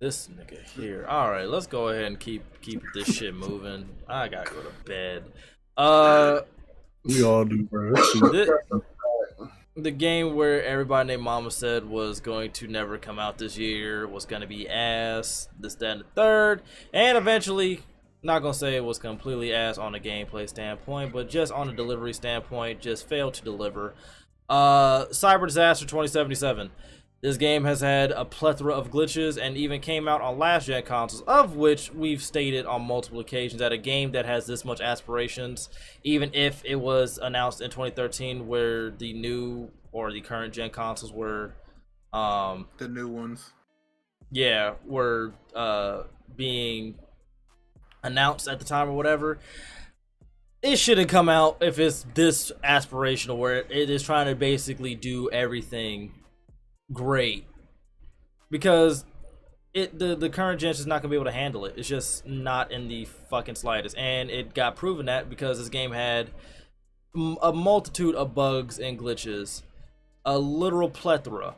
This nigga here. All right, let's go ahead and keep this shit moving. I gotta go to bed. We all do, bro. The game where everybody named Mama said was going to never come out this year was gonna be ass. This, that, and the third, and eventually, not gonna say it was completely ass on a gameplay standpoint, but just on a delivery standpoint, just failed to deliver. Cyber Disaster 2077. This game has had a plethora of glitches and even came out on last-gen consoles, of which we've stated on multiple occasions that a game that has this much aspirations, even if it was announced in 2013 where the new or the current-gen consoles were... The new ones. Yeah, were being announced at the time or whatever. It shouldn't come out if it's this aspirational where it is trying to basically do everything great, because the current gen is not gonna be able to handle it. It's just not in the fucking slightest, and it got proven that because this game had a multitude of bugs and glitches, a literal plethora,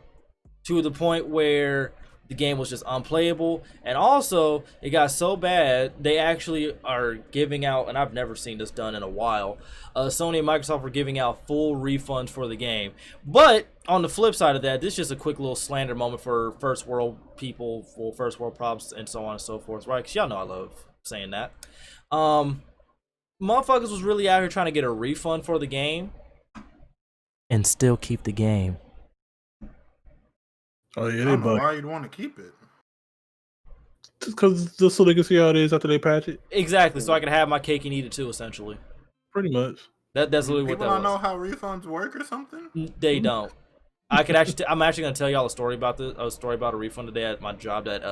to the point where the game was just unplayable. And also it got so bad they actually are giving out, and I've never seen this done in a while, Sony and Microsoft were giving out full refunds for the game. But on the flip side of that, this is just a quick little slander moment for first world people, for first world problems, and so on and so forth, right? Because y'all know I love saying that. Motherfuckers was really out here trying to get a refund for the game and still keep the game. Oh yeah, I they don't know bug. why you'd want to keep it. Just so they can see how it is after they patch it. exactly, so I can have my cake and eat it too, essentially. Pretty much. That's literally what People that don't know was. how refunds work or something. They don't. I could actually. I'm actually gonna tell y'all a story about this. A story about a refund today at my job. That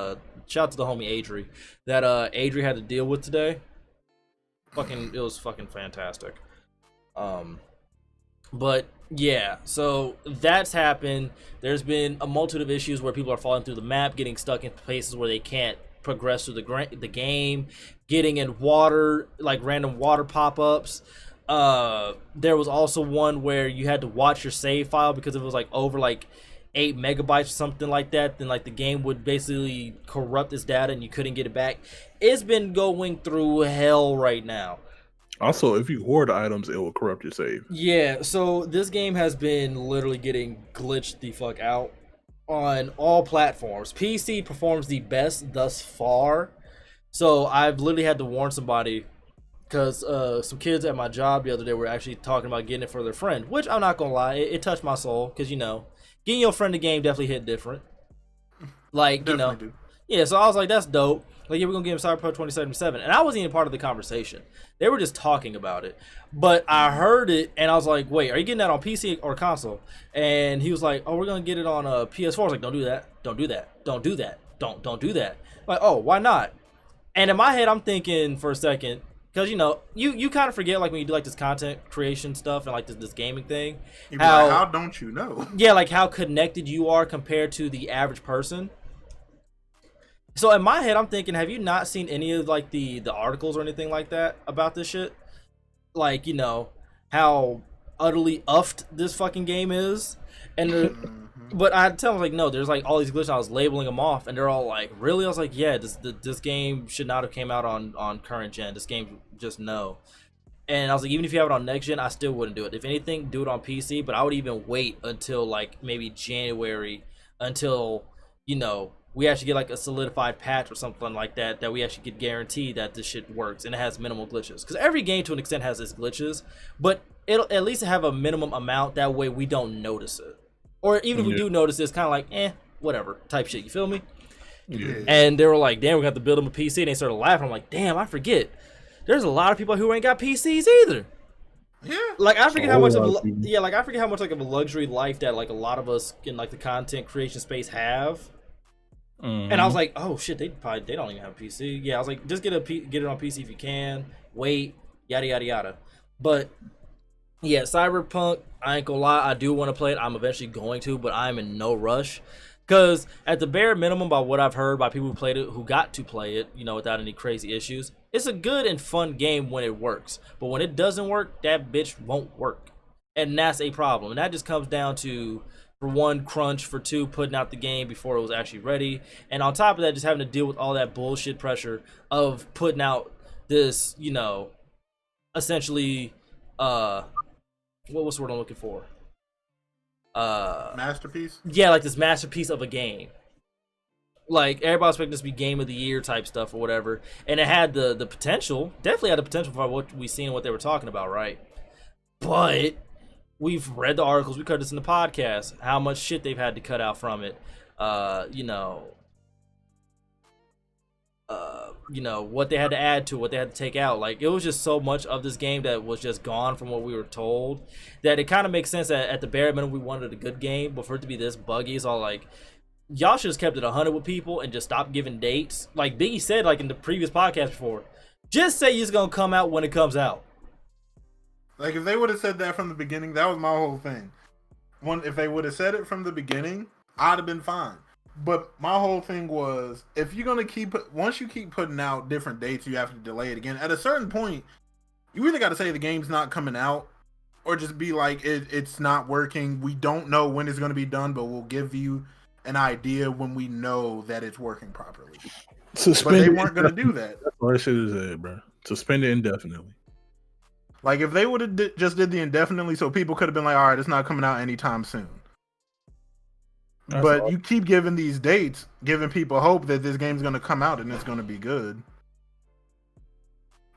shout out to the homie Adri. That Adri had to deal with today. It was fucking fantastic. But yeah, so that's happened. There's been a multitude of issues where people are falling through the map, getting stuck in places where they can't progress through the game, getting in water, like random water pop-ups. There was also one where you had to watch your save file because it was like over like 8 megabytes or something like that, then like the game would basically corrupt its data and you couldn't get it back. It's been going through hell right now. Also, if you hoard items, it will corrupt your save. Yeah, so this game has been literally getting glitched the fuck out on all platforms. PC performs the best thus far. So I've literally had to warn somebody because some kids at my job the other day were actually talking about getting it for their friend, which I'm not gonna lie, it touched my soul because, you know, getting your friend the game definitely hit different. Like, you know, yeah, so I was like, that's dope. Like, yeah, we're gonna give him Cyberpunk 2077, and I wasn't even part of the conversation. They were just talking about it, but I heard it, and I was like, wait, are you getting that on PC or console? And he was like, oh, we're gonna get it on a PS4. I was like, don't do that, don't do that, don't do that, don't do that. Like, oh, why not? And in my head, I'm thinking for a second, because, you know, you kind of forget, like, when you do like this content creation stuff and like this gaming thing, how don't you know? Yeah, like how connected you are compared to the average person. So in my head, I'm thinking, have you not seen any of like the articles or anything like that about this shit? Like, you know, how utterly uffed this fucking game is, and but I tell them like, no, there's like all these glitches. I was labeling them off, and they're all like, really? I was like, yeah, this game should not have came out on current gen. This game just no. And I was like, even if you have it on next gen, I still wouldn't do it. If anything, do it on PC. But I would even wait until like maybe January until, you know, we actually get like a solidified patch or something like that, that we actually get guaranteed that this shit works and it has minimal glitches. Because every game to an extent has its glitches, but it'll at least have a minimum amount. That way we don't notice it. Or even if we do notice it, it's kind of like, whatever type shit. You feel me? Yeah. And they were like, damn, we're going to have to build them a PC. And they started laughing. I'm like, damn, I forget. There's a lot of people who ain't got PCs either. Yeah. Like, I forget how much of I forget how much like of a luxury life that like a lot of us in like the content creation space have. And I was like, oh shit, they don't even have a PC. Yeah, I was like, just get it on PC if you can. Wait, yada yada yada. But yeah, Cyberpunk, I ain't gonna lie, I do want to play it. I'm eventually going to, but I'm in no rush. Because at the bare minimum, by what I've heard by people who played it, who got to play it, you know, without any crazy issues, it's a good and fun game when it works. But when it doesn't work, that bitch won't work. And that's a problem. And that just comes down to, for one, crunch, for two, putting out the game before it was actually ready, and on top of that, just having to deal with all that bullshit pressure of putting out this, you know, essentially, what was the word I'm looking for? Masterpiece? Yeah, like this masterpiece of a game. Like, everybody's expecting this to be game of the year type stuff or whatever, and it had the potential, definitely had the potential for what we seen and what they were talking about, right? But we've read the articles, we covered this in the podcast, how much shit they've had to cut out from it. You know, what they had to add to it, what they had to take out. Like, it was just so much of this game that was just gone from what we were told, that it kind of makes sense that at the bare minimum we wanted a good game, but for it to be this buggy, it's all like, y'all should have kept it 100 with people and just stopped giving dates. Like Biggie said, like in the previous podcast before, just say it's gonna come out when it comes out. Like, if they would have said that from the beginning, that was my whole thing. If they would have said it from the beginning, I'd have been fine. But my whole thing was, if you're going to once you keep putting out different dates, you have to delay it again. At a certain point, you either got to say the game's not coming out, or just be like, it's not working. We don't know when it's going to be done, but we'll give you an idea when we know that it's working properly. But they weren't going to do that. That's what I should have said, bro. Suspend it indefinitely. Like, if they would have just did the indefinitely, so people could have been like, all right, it's not coming out anytime soon. But you keep giving these dates, giving people hope that this game's going to come out and it's going to be good.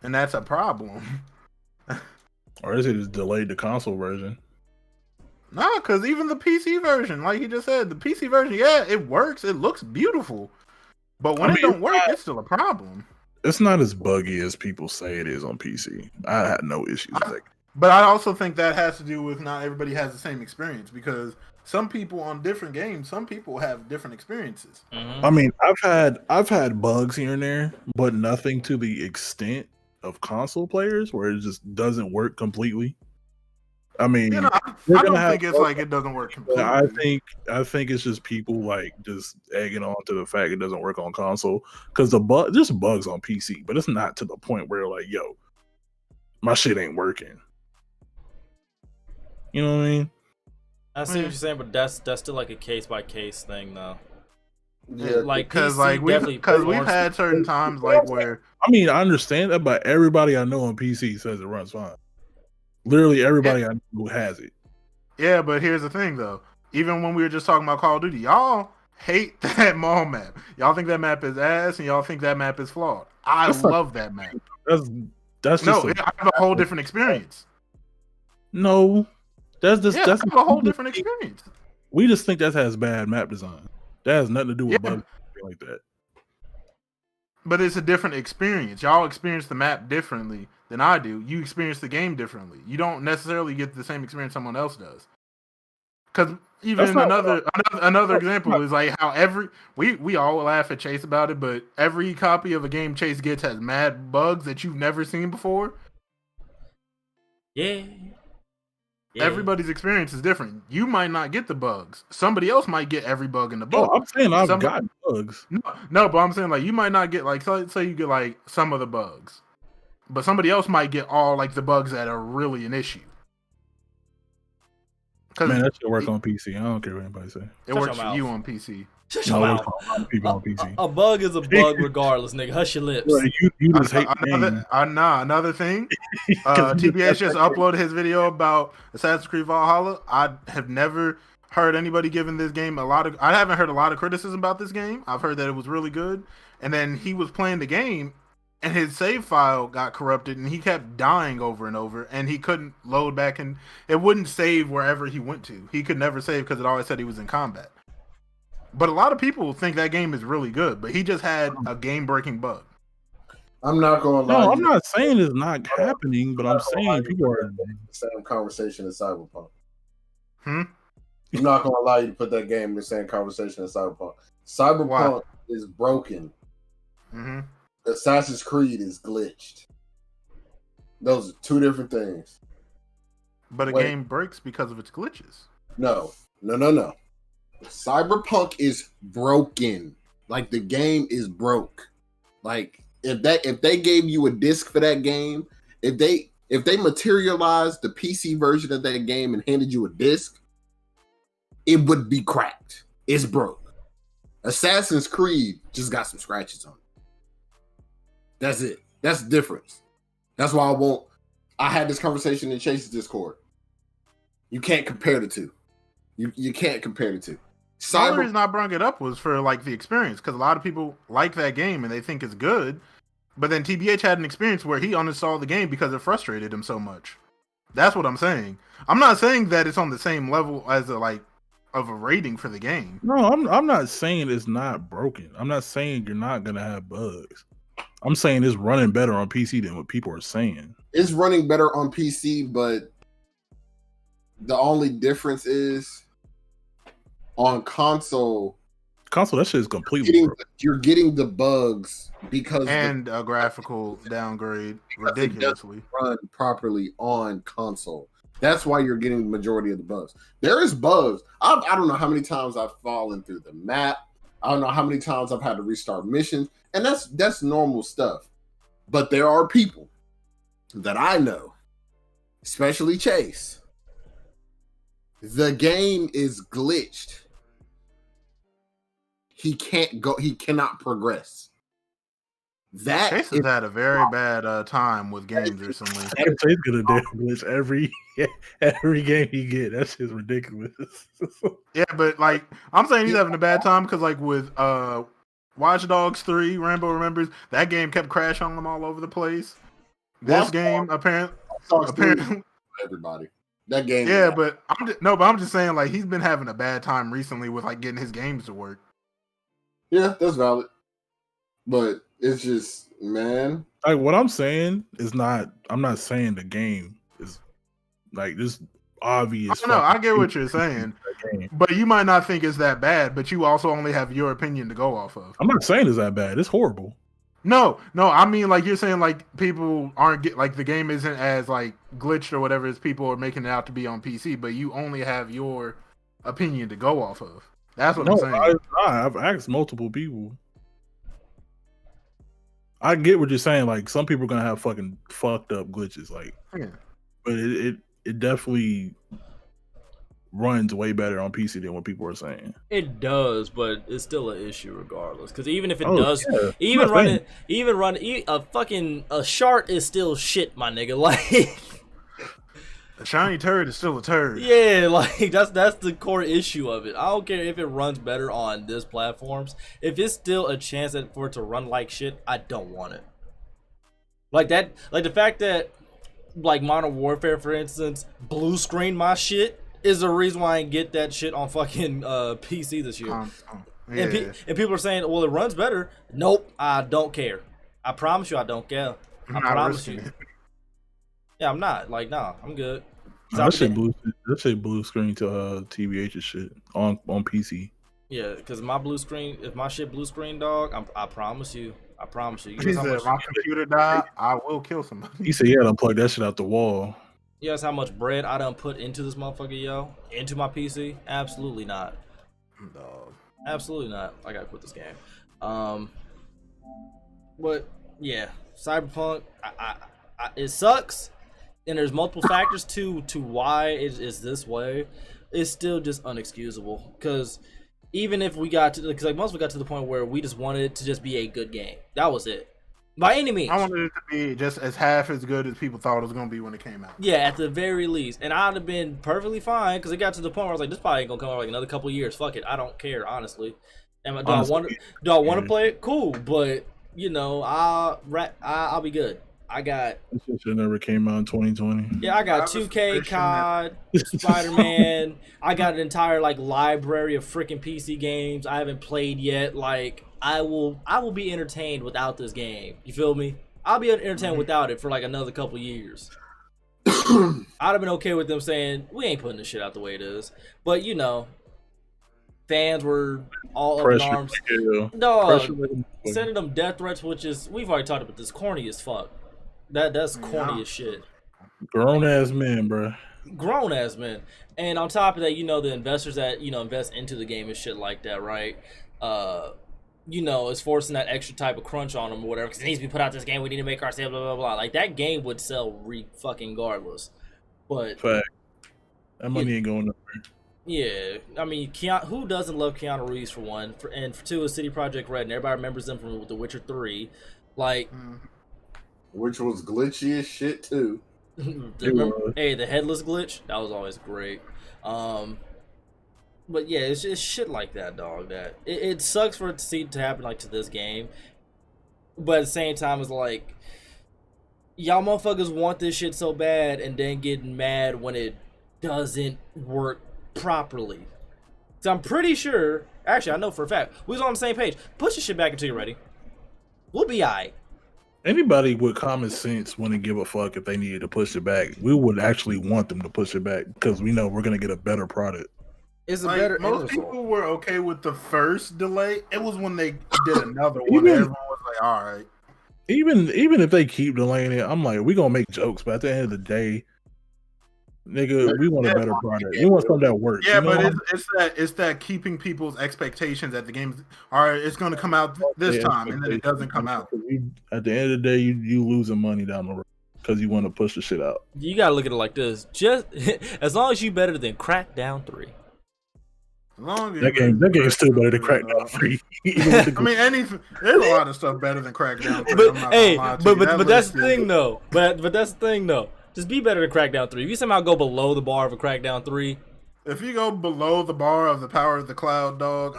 And that's a problem. Or is it just delayed the console version? No, because even the PC version, like you just said, the PC version, yeah, it works. It looks beautiful. But when it don't work, it's still a problem. It's not as buggy as people say it is on PC. I had no issues with it. But I also think that has to do with not everybody has the same experience, because some people on different games, some people have different experiences. Mm-hmm. I mean, I've had bugs here and there, but nothing to the extent of console players where it just doesn't work completely. I mean, I don't think it's like it doesn't work completely. I think it's just people like just egging on to the fact it doesn't work on console, because there's bugs on PC, but it's not to the point where like, yo, my shit ain't working. You know what I mean? I see what you're saying, but that's still like a case by case thing, though. Yeah, Like Because PC like we've definitely because we've performs- had certain times like where I mean, I understand that, but everybody I know on PC says it runs fine. Literally everybody I know has it. yeah, but here's the thing though. Even when we were just talking about Call of Duty, y'all hate that mall map. Y'all think that map is ass, and y'all think that map is flawed. I That's not- love that map. That's No, just I have a whole different experience. no. That's just Yeah, I that's have a whole different experience. We just think that has bad map design. That has nothing to do with Yeah. bugs like that. But it's a different experience. Y'all experience the map differently than I do. You experience the game differently. You don't necessarily get the same experience someone else does. Because even That's not another example is like how we all laugh at Chase about it, but every copy of a game Chase gets has mad bugs that you've never seen before. Yeah. Everybody's experience is different. You might not get the bugs. Somebody else might get every bug in the No, book. I'm saying I've Somebody- got bugs. No, but I'm saying like you might not get like say you get like some of the bugs, but somebody else might get all like the bugs that are really an issue. Because Man, that should work on PC. I don't care what anybody say. it Shut works your for you mouth. on PC. Shut No, your it mouth. works for a lot of people on PC. A bug is a bug regardless, nigga. Hush your lips. Right, you just hate the game. Another thing. 'Cause TBH just uploaded his video about Assassin's Creed Valhalla. I have never heard anybody giving this game I haven't heard a lot of criticism about this game. I've heard that it was really good. And then he was playing the game and his save file got corrupted and he kept dying over and over and he couldn't load back and it wouldn't save wherever he went to. He could never save because it always said he was in combat. But a lot of people think that game is really good, but he just had a game-breaking bug. I'm not gonna lie. No, I'm not saying it's not happening, but I'm saying people are. the same conversation as Cyberpunk. Hmm? I'm not gonna allow you to put that game in the same conversation as Cyberpunk. Cyberpunk is broken. Mm-hmm. Assassin's Creed is glitched. Those are two different things. But a Wait. game breaks because of its glitches. No. Cyberpunk is broken. Like the game is broke. Like if they gave you a disc for that game, if they materialized the PC version of that game and handed you a disc, it would be cracked. It's broke. Assassin's Creed just got some scratches on it. That's it. That's the difference. That's why I had this conversation in Chase's Discord. You can't compare the two. You can't compare the two. The only reason I brought it up was for like the experience, because a lot of people like that game and they think it's good. But then TBH had an experience where he uninstalled the game because it frustrated him so much. That's what I'm saying. I'm not saying that it's on the same level as of a rating for the game. No, I'm not saying it's not broken. I'm not saying you're not gonna have bugs. I'm saying it's running better on PC than what people are saying. It's running better on PC, but the only difference is on console, That shit is completely broken. you're getting the bugs because And a graphical downgrade ridiculously. run properly on console. That's why you're getting the majority of the bugs. There is bugs. I don't know how many times I've fallen through the map. I don't know how many times I've had to restart missions, and that's normal stuff. But there are people that I know, especially Chase. The game is glitched. He can't go. He cannot progress. That Chase has had a very bad time with games recently. He's gonna damn glitch every game he get. That shit's ridiculous. Yeah, but like I'm saying he's having a bad time because like with Watch Dogs 3, Rambo Remembers, that game kept crashing on them all over the place. This Watch game apparently everybody. That game. yeah, but I'm just saying like he's been having a bad time recently with like getting his games to work. Yeah, that's valid. But it's just, man. Like what I'm saying is not. I'm not saying the game is like this obvious. No, I get what you're saying, but you might not think it's that bad. But you also only have your opinion to go off of. I'm not saying it's that bad. It's horrible. No, I mean like you're saying like people aren't like the game isn't as like glitched or whatever as people are making it out to be on PC, but you only have your opinion to go off of. That's what I'm saying. I've asked multiple people. I get what you're saying. Like some people are gonna have fucking fucked up glitches. Like, Yeah. but it definitely runs way better on PC than what people are saying. It does, but it's still an issue regardless. Because even if it Oh, does, yeah. even I'm not saying- running a shart is still shit, my nigga. Like, A shiny turd is still a turd. yeah, like that's the core issue of it. I don't care if it runs better on this platforms. If it's still a chance for it to run like shit, I don't want it. Like that, like the fact that like Modern Warfare, for instance, blue screen my shit is the reason why I didn't get that shit on fucking PC this year. Yeah. And people are saying, well, it runs better. Nope, I don't care. I promise you, I don't care. I'm I not promise risking you. it. Yeah, I'm not. Like, nah, I'm good. That shit blue screen to TBH and shit on PC. Yeah, because my blue screen, if my shit blue screen, dog, I promise you. I promise you. He said, if my computer died, I will kill somebody. He said, "Yeah, unplug that shit out the wall." You guys how much bread I done put into this motherfucker, yo? Into my PC? Absolutely not. Dog. Absolutely not. I gotta quit this game. But yeah, Cyberpunk. It sucks, and there's multiple factors to why it is this way. It's still just unexcusable because even if we got to, because like most of us got to the point where we just wanted it to just be a good game. That was it, by any means. I wanted it to be just as half as good as people thought it was going to be when it came out. Yeah, at the very least. And I'd have been perfectly fine because it got to the point where I was like, this probably ain't going to come out like another couple of years. Fuck it. I don't care, honestly. And do I want to play it? Cool. But, you know, I'll be good. I got... This shit never came out in 2020. Yeah, I got 2K, COD, Spider-Man. I got an entire, like, library of freaking PC games I haven't played yet. Like, I will be entertained without this game. You feel me? I'll be entertained without it for, like, another couple years. I'd have been okay with them saying, we ain't putting this shit out the way it is. But, you know, fans were all up in arms. No, sending them death threats, which is, we've already talked about this, corny as fuck. That's corny as shit. Grown ass men, bro. Grown ass men. And on top of that, you know, the investors that, you know, invest into the game and shit like that, right? You know, is forcing that extra type of crunch on them or whatever, because it needs to be put out this game, we need to make our sale, blah, blah, blah. Like, that game would sell fucking regardless. But fact, that money ain't going nowhere. Yeah, I mean, who doesn't love Keanu Reeves for one, and for two is City Project Red, and everybody remembers them from The Witcher 3. Like, which was glitchy as shit too. The headless glitch, that was always great. But yeah, it's shit like that, dog. That it sucks for it to happen like to this game, but at the same time, it's like y'all motherfuckers want this shit so bad, and then getting mad when it doesn't work properly. So I'm pretty sure, actually, I know for a fact, we was on the same page. Push your shit back until you're ready. We'll be alright. Anybody with common sense wouldn't give a fuck if they needed to push it back. We would actually want them to push it back because we know we're gonna get a better product. It's a like, better. Most people were okay with the first delay. It was when they did another one. Everyone was like, "All right." Even if they keep delaying it, I'm like, we gonna make jokes, but at the end of the day, nigga, we want a better product. We want something that works. Yeah, you know? but it's that keeping people's expectations that the game's all right. It's going to come out this time, and then it doesn't come out. At the end of the day, you losing money down the road because you want to push the shit out. You gotta look at it like this: just as long as you better than Crackdown 3. That game's still better than Crackdown 3. I mean, there's a lot of stuff better than Crackdown 3. But hey, but that's the thing though. But that's the thing though. Just be better than Crackdown 3. If you somehow go below the bar of a Crackdown 3, if you go below the bar of the power of the cloud, dog,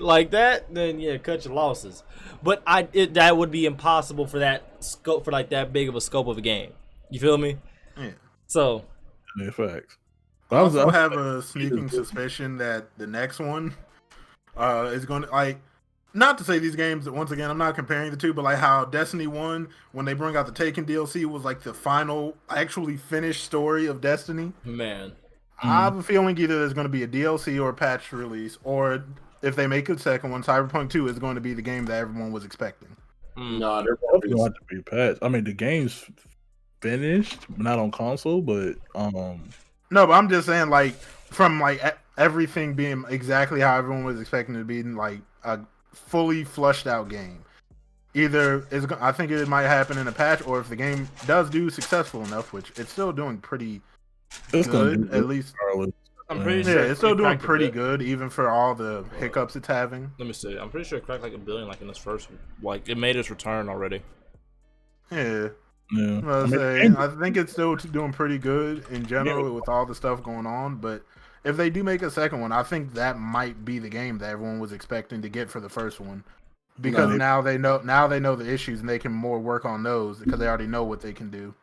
like that, then yeah, cut your losses. But that would be impossible for that scope, for like that big of a scope of a game. You feel me? Yeah. So, yeah, facts. I also have a sneaking suspicion that the next one is going to, like, not to say these games, once again, I'm not comparing the two, but like how Destiny 1, when they bring out the Taken DLC, was like the final, actually finished story of Destiny. Man. I have a feeling either there's going to be a DLC or a patch release, or if they make a second one, Cyberpunk 2 is going to be the game that everyone was expecting. No, they're probably going to be patched. I mean, the game's finished, not on console, but no, but I'm just saying, like, from like everything being exactly how everyone was expecting it to be, like a fully flushed out game. Either I think it might happen in a patch, or if the game does do successful enough, which it's still doing pretty good, at least. I'm pretty Yeah, sure it's still it doing cracked a pretty bit. good, even for all the hiccups it's having. Let me see. I'm pretty sure it cracked like $1 billion, like in its first, like it made its return already. Yeah. Yeah. I think it's still doing pretty good in general with all the stuff going on. But if they do make a second one, I think that might be the game that everyone was expecting to get for the first one, because now they know the issues and they can more work on those because they already know what they can do.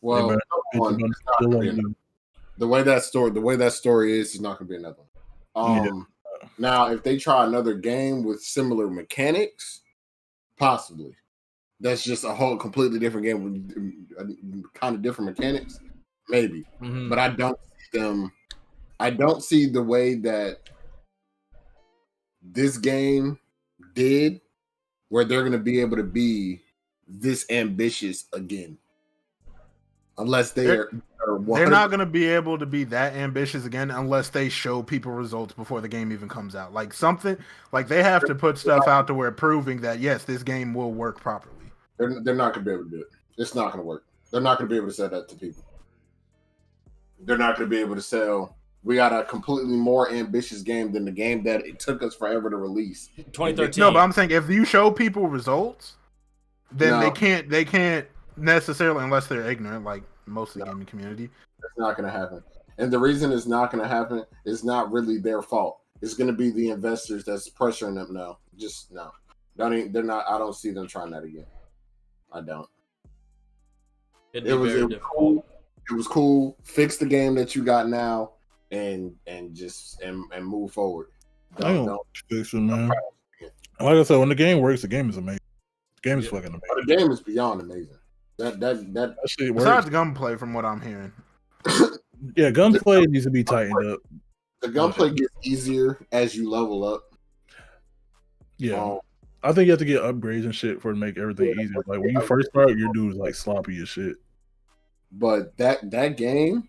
Well, better- one, it's not gonna be another. The way that story is not going to be another one. Now, if they try another game with similar mechanics, possibly. That's just a whole completely different game with kind of different mechanics, maybe. Mm-hmm. But I don't see them. I don't see the way that this game did, where they're going to be able to be this ambitious again, unless they're not going to be able to be that ambitious again unless they show people results before the game even comes out. Like something, like they have to put stuff out to where proving that yes, this game will work properly. They're not going to be able to do it. It's not going to work. They're not going to be able to sell that to people. They're not going to be able to sell. We got a completely more ambitious game than the game that it took us forever to release. 2013. No, but I'm saying if you show people results, then No. they can't necessarily, unless they're ignorant, like most of the gaming community. It's not going to happen. And the reason it's not going to happen is not really their fault. It's going to be the investors that's pressuring them now. Just no. They're not. I don't see them trying that again. I don't. It was cool. It was cool. Fix the game that you got now, and move forward. Don't. Fix it, man. Like I said, when the game works, the game is amazing. The game is fucking amazing. The game is beyond amazing. That shit works. Besides gunplay, from what I'm hearing. Yeah, gunplay needs to be tightened up. The gunplay gets easier as you level up. Yeah. I think you have to get upgrades and shit for to make everything easier. Like when you first start, your dude is like sloppy as shit. But that game,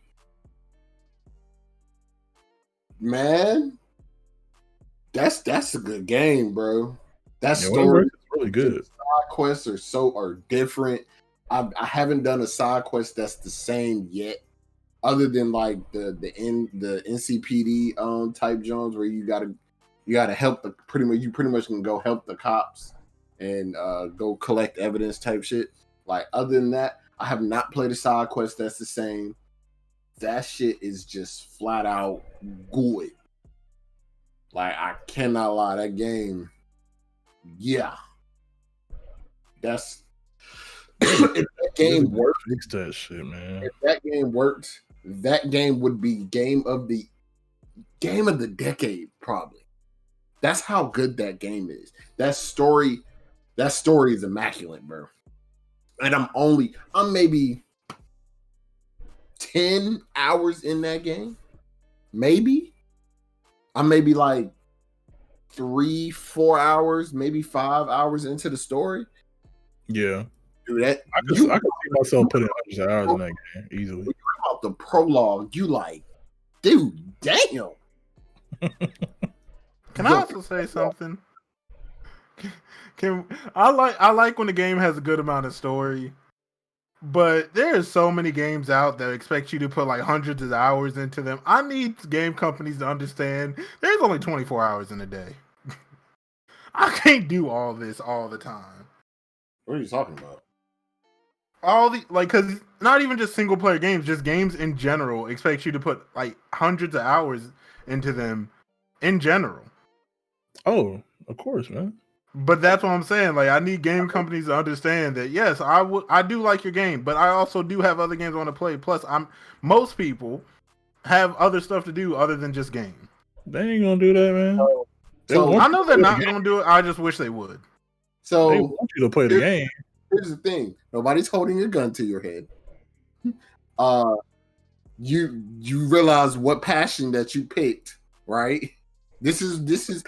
man, that's a good game, bro. That story is really good. Side quests are different. I haven't done a side quest that's the same yet, other than like the NCPD type Jones where you gotta help pretty much can go help the cops and go collect evidence type shit. Like other than that, I have not played a side quest that's the same. That shit is just flat out good. Like I cannot lie, that game. Yeah, that's if that game worked. Fix that shit, man. If that game worked, that game would be game of the decade probably. That's how good that game is. That story is immaculate, bro. And I'm maybe 10 hours in that game. Maybe. I'm maybe like 3-4 hours, maybe 5 hours into the story. Yeah. Dude, I could see myself putting hundreds of hours in that game easily. When you come out the prologue, you like, dude, damn. Can I also say something? I like when the game has a good amount of story, but there's so many games out that expect you to put like hundreds of hours into them. I need game companies to understand there's only 24 hours in a day. I can't do all this all the time. What are you talking about? Because not even just single player games, just games in general expect you to put like hundreds of hours into them in general. Oh, of course, man. But that's what I'm saying. Like, I need game companies to understand that yes, I do like your game, but I also do have other games I want to play. Plus, most people have other stuff to do other than just game. They ain't gonna do that, man. So I know they're not gonna do it. I just wish they would. So they want you to play the game. Here's the thing: nobody's holding a gun to your head. You realize what passion that you picked, right? This is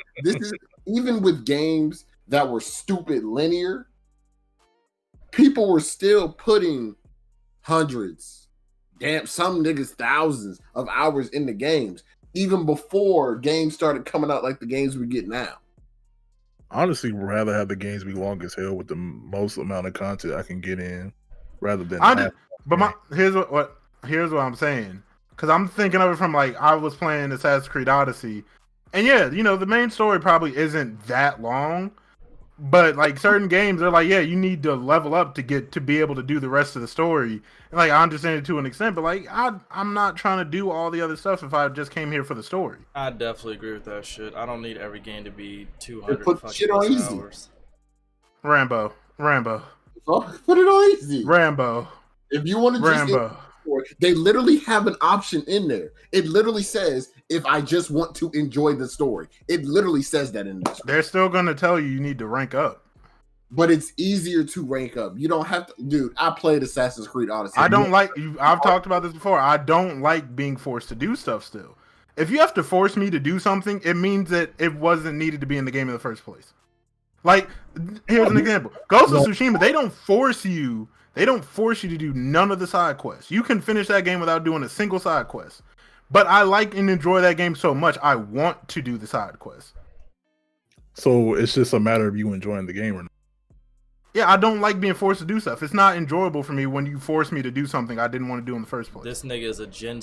even with games that were stupid linear, people were still putting hundreds, some niggas thousands of hours in the games, even before games started coming out like the games we get now. Honestly, rather have the games be long as hell with the most amount of content I can get in, rather than. Here's what I'm saying. because I'm thinking of it from like I was playing Assassin's Creed Odyssey, and yeah, you know, the main story probably isn't that long, but like certain games are like, yeah, you need to level up to be able to do the rest of the story. And like I understand it to an extent, but like I'm not trying to do all the other stuff if I just came here for the story. I definitely agree with that shit. I don't need every game to be 200 put fucking shit on plus easy. hours. Rambo. So put it on easy. Rambo. If you want to just they literally have an option in there. It literally says, if I just want to enjoy the story. It literally says that in this. They're still going to tell you need to rank up. But it's easier to rank up. You don't have to. Dude, I played Assassin's Creed Odyssey. I don't like you. I've talked about this before. I don't like being forced to do stuff still. If you have to force me to do something, it means that it wasn't needed to be in the game in the first place. Like, here's an example. Ghost of Tsushima, they don't force you to do none of the side quests. You can finish that game without doing a single side quest. But I like and enjoy that game so much, I want to do the side quests. So it's just a matter of you enjoying the game or not. Yeah, I don't like being forced to do stuff. It's not enjoyable for me when you force me to do something I didn't want to do in the first place. This nigga is a Gen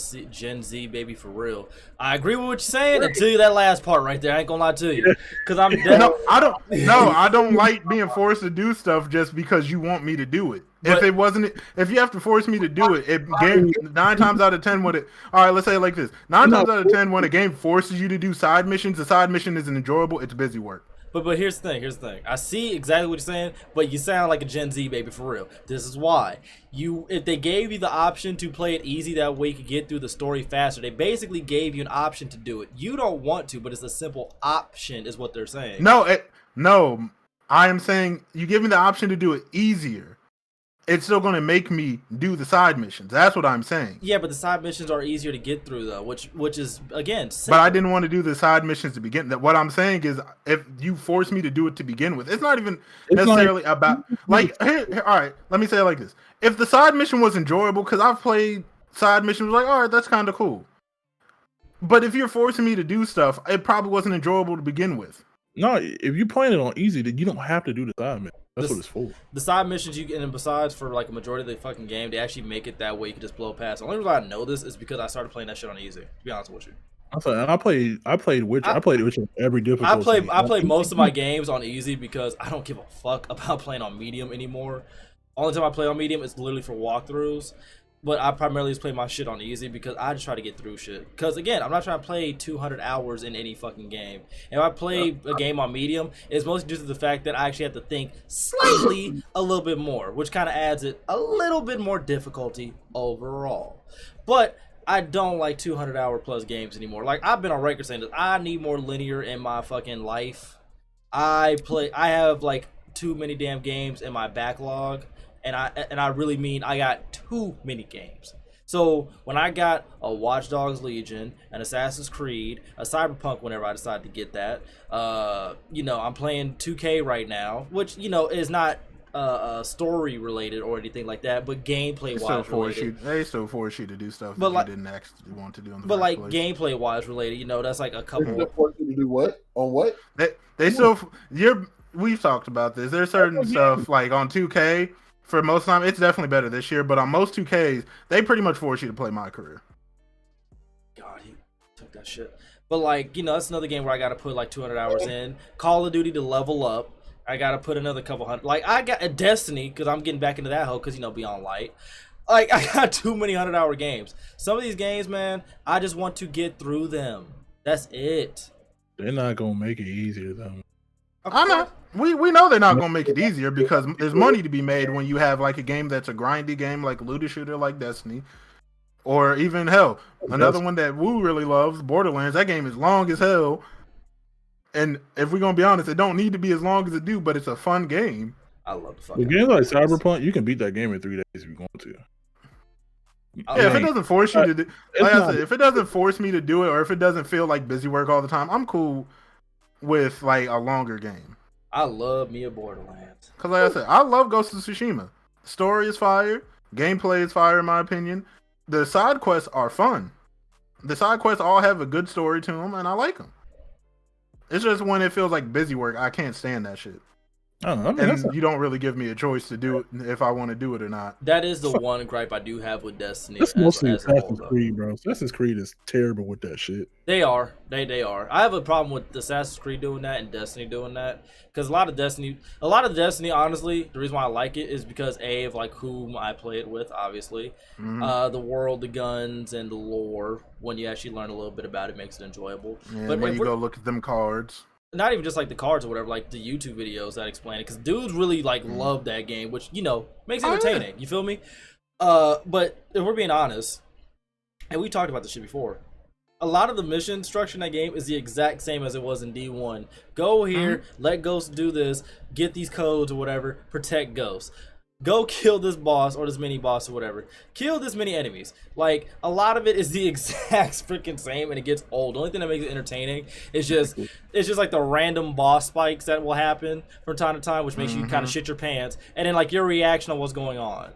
Z baby for real. I agree with what you're saying until you that last part right there. I ain't gonna lie to you, because I'm dead. I don't like being forced to do stuff just because you want me to do it. But, If you have to force me to do it, 9 times out of 10 when it. All right, let's say it like this: 9 times out of 10 when a game forces you to do side missions, the side mission isn't enjoyable. It's busy work. But here's the thing. I see exactly what you're saying, but you sound like a Gen Z baby for real. This is why. If they gave you the option to play it easy, that way you could get through the story faster. They basically gave you an option to do it. You don't want to, but it's a simple option, is what they're saying. No. I am saying you give me the option to do it easier. It's still going to make me do the side missions. That's what I'm saying. Yeah, but the side missions are easier to get through, though, which is, again, simple. But I didn't want to do the side missions to begin. What I'm saying is, if you force me to do it to begin with, it's not even necessarily about like. Here, all right, let me say it like this: if the side mission was enjoyable, because I've played side missions, like, all right, that's kind of cool. But if you're forcing me to do stuff, it probably wasn't enjoyable to begin with. No, if you're playing it on easy, then you don't have to do the side mission. That's what it's for. The side missions and besides, for like a majority of the fucking game, they actually make it that way you can just blow past. The only reason I know this is because I started playing that shit on easy. To be honest with you, I played Witcher. I played Witcher every difficulty. I play most of my games on easy because I don't give a fuck about playing on medium anymore. Only time I play on medium is literally for walkthroughs. But I primarily just play my shit on easy because I just try to get through shit. Because again, I'm not trying to play 200 hours in any fucking game. If I play a game on medium, it's mostly due to the fact that I actually have to think slightly a little bit more, which kind of adds it a little bit more difficulty overall. But I don't like 200-hour plus games anymore. Like, I've been on record saying that I need more linear in my fucking life. I have like too many damn games in my backlog. And I really mean I got too many games. So when I got a Watch Dogs Legion, an Assassin's Creed, a Cyberpunk whenever I decided to get that, I'm playing 2K right now, which, is not story related or anything like that, but gameplay wise related. They still force you to do stuff but that you didn't actually want to do in the But like place. gameplay wise related, that's like a couple. They force you to do what? On what? They still we've talked about this. There's certain stuff like on 2K. For most of the time, it's definitely better this year, but on most 2Ks, they pretty much force you to play My Career. God, he took that shit. But like, that's another game where I got to put like 200 hours in. Call of Duty to level up, I got to put another couple hundred. Like, I got a Destiny, because I'm getting back into that hoe, because, Beyond Light. Like, I got too many 100-hour games. Some of these games, man, I just want to get through them. That's it. They're not going to make it easier, though. I'm not. We know they're not going to make it easier because there's money to be made when you have like a game that's a grindy game like a looter shooter like Destiny, or even hell, another one that Woo really loves, Borderlands. That game is long as hell, and if we're gonna be honest, it don't need to be as long as it do, but it's a fun game. I love the fucking games like Cyberpunk. You can beat that game in 3 days if you want to. Yeah, if it doesn't force you to do, like I said, if it doesn't force me to do it, or if it doesn't feel like busy work all the time, I'm cool with like a longer game. I love me a Borderlands. Because like I said, I love Ghost of Tsushima. The story is fire. Gameplay is fire, in my opinion. The side quests are fun. The side quests all have a good story to them, and I like them. It's just when it feels like busy work, I can't stand that shit. I don't know. I mean, that's and you don't really give me a choice to do it if I want to do it or not. That is the one gripe I do have with Destiny. that's mostly as a whole, Assassin's though. Creed, bro. Assassin's Creed is terrible with that shit. They are. They are. I have a problem with Assassin's Creed doing that and Destiny doing that because a lot of Destiny, honestly, the reason why I like it is because of like whom I play it with, obviously, the world, the guns, and the lore. When you actually learn a little bit about it, makes it enjoyable. And But when if you we're- go look at them cards, not even just like the cards or whatever, like the YouTube videos that explain it, because dudes really like love that game, which makes it Oh, yeah. entertaining. You feel me? But if we're being honest, and we talked about this shit before, a lot of the mission structure in that game is the exact same as it was in D1. Go here, let Ghost do this, get these codes or whatever, protect Ghost. Go kill this boss or this mini boss or whatever. Kill this many enemies. Like, a lot of it is the exact freaking same, and it gets old. The only thing that makes it entertaining is just like the random boss spikes that will happen from time to time, which makes you kind of shit your pants, and then like your reaction on what's going on.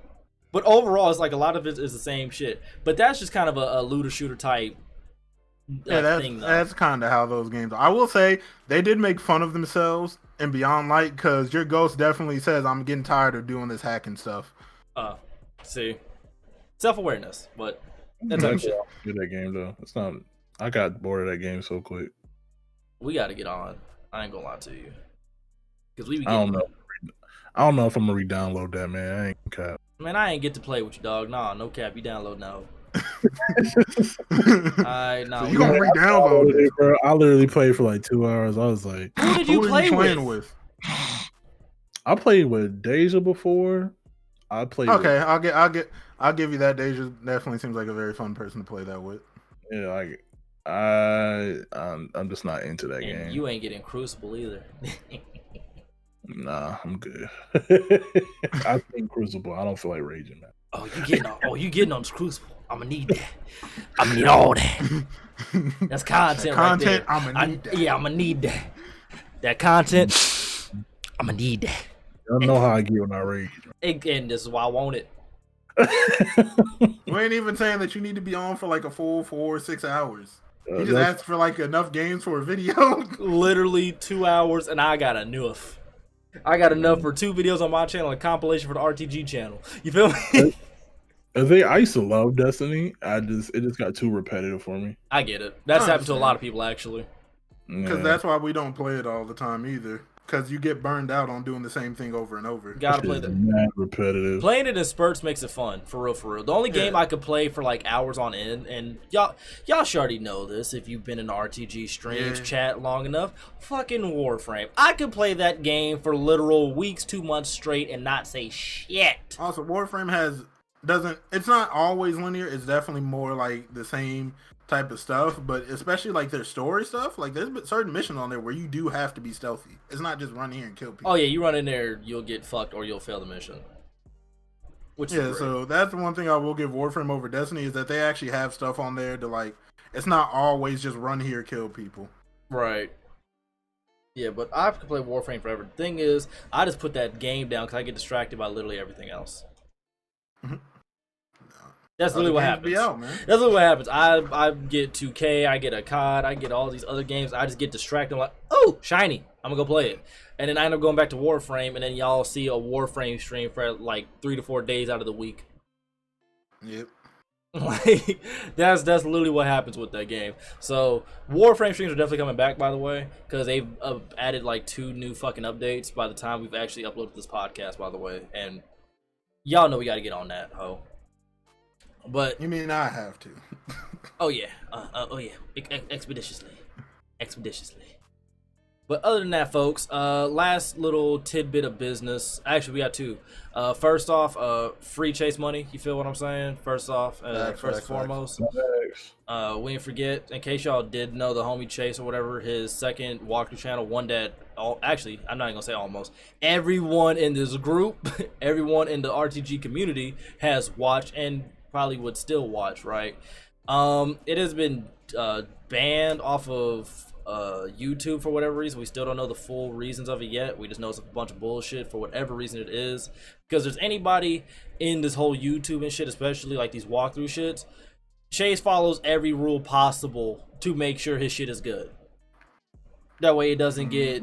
But overall, it's like a lot of it is the same shit. But that's just kind of a looter shooter type thing, though. that's kind of how those games are. I will say they did make fun of themselves in Beyond Light because your Ghost definitely says, I'm getting tired of doing this hacking stuff. See, self-awareness, but that's I type of shit. do that game though. It's not. I got bored of that game so quick. We got to get on. I ain't gonna lie to you, because we be I don't getting. know. I don't know if I'm gonna re-download that, man. I ain't cap. Man, I ain't get to play with you, dog. Nah, no cap. You download now. Alright, nah. So we you gonna got- re-download it? Bro, I literally played for like 2 hours. I was like, Who did you Who are play you playing with? I played with Deja before. I played. Okay, I'll give you that. Deja definitely seems like a very fun person to play that with. With, yeah, like I'm just not into that And game. you ain't getting Crucible either. Nah, I'm good. I think Crucible. I don't feel like raging, man. you getting on this Crucible. I'ma need that. I'ma need all that. That's content right there. I'ma need that. Yeah, I'ma need that. That content, I'ma need that. I don't know how I get when I rage. And this is why I want it. We ain't even saying that you need to be on for like a full 4 or 6 hours. You just That's- asked for like enough games for a video. Literally 2 hours, and I got enough. I got enough for 2 videos on my channel, a compilation for the RTG channel. You feel me? I used to love Destiny. It just got too repetitive for me. I get it. That's I happened to a understand. lot of people, actually. Because Yeah. that's why we don't play it all the time either. Because you get burned out on doing the same thing over and over. Gotta play It's the mad repetitive. Playing it in spurts makes it fun, for real, for real. The only game Yeah. I could play for like hours on end, and y'all should already know this if you've been in RTG streams, Yeah. chat long enough. Fucking Warframe. I could play that game for literal weeks, 2 months straight, and not say shit. Also, Warframe it's not always linear. It's definitely more like the same type of stuff, but especially like their story stuff, like there's certain missions on there where you do have to be stealthy. It's not just run here and kill people. Oh yeah, you run in there, you'll get fucked or you'll fail the mission. Which Yeah, is great. so that's one thing I will give Warframe over Destiny is that they actually have stuff on there to like. It's not always just run here, kill people. Right. Yeah, but I could play Warframe forever. The thing is, I just put that game down because I get distracted by literally everything else. That's literally what Other happens. games be out, man. That's literally what happens. I get 2K, I get a COD, I get all these other games. I just get distracted. I'm like, oh, shiny. I'm gonna go play it. And then I end up going back to Warframe, and then y'all see a Warframe stream for like 3 to 4 days out of the week. Yep. Like that's literally what happens with that game. So Warframe streams are definitely coming back, by the way, because they've added like 2 new fucking updates by the time we've actually uploaded this podcast, by the way. And y'all know we got to get on that, ho. But You mean I have to? oh yeah, expeditiously. But other than that, folks, last little tidbit of business. Actually, we got 2. First off, free Chase money. You feel what I'm saying? First off, Facts, first and facts, foremost, we didn't forget. In case y'all did know, the homie Chase or whatever, his second walkthrough channel, one that actually, I'm not even gonna say almost everyone in this group, everyone in the RTG community has watched and probably would still watch. Right? It has been banned off of YouTube for whatever reason. We still don't know the full reasons of it yet. We just know it's a bunch of bullshit for whatever reason it is. Because there's anybody in this whole YouTube and shit, especially like these walkthrough shits, Chase follows every rule possible to make sure his shit is good. That way it doesn't get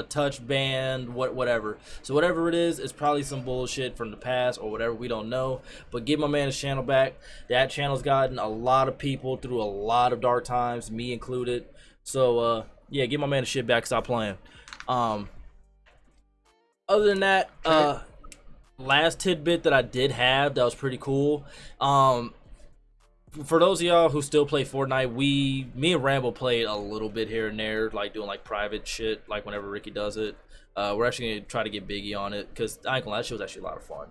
touch banned, whatever. So whatever it is, it's probably some bullshit from the past or whatever. We don't know. But give my man his channel back. That channel's gotten a lot of people through a lot of dark times, me included. So yeah, give my man his shit back. Stop playing. Other than that, last tidbit that I did have that was pretty cool. For those of y'all who still play Fortnite, me and Rambo played a little bit here and there, like doing like private shit, like whenever Ricky does it. We're actually gonna try to get Biggie on it because I ain't gonna lie, that shit was actually a lot of fun.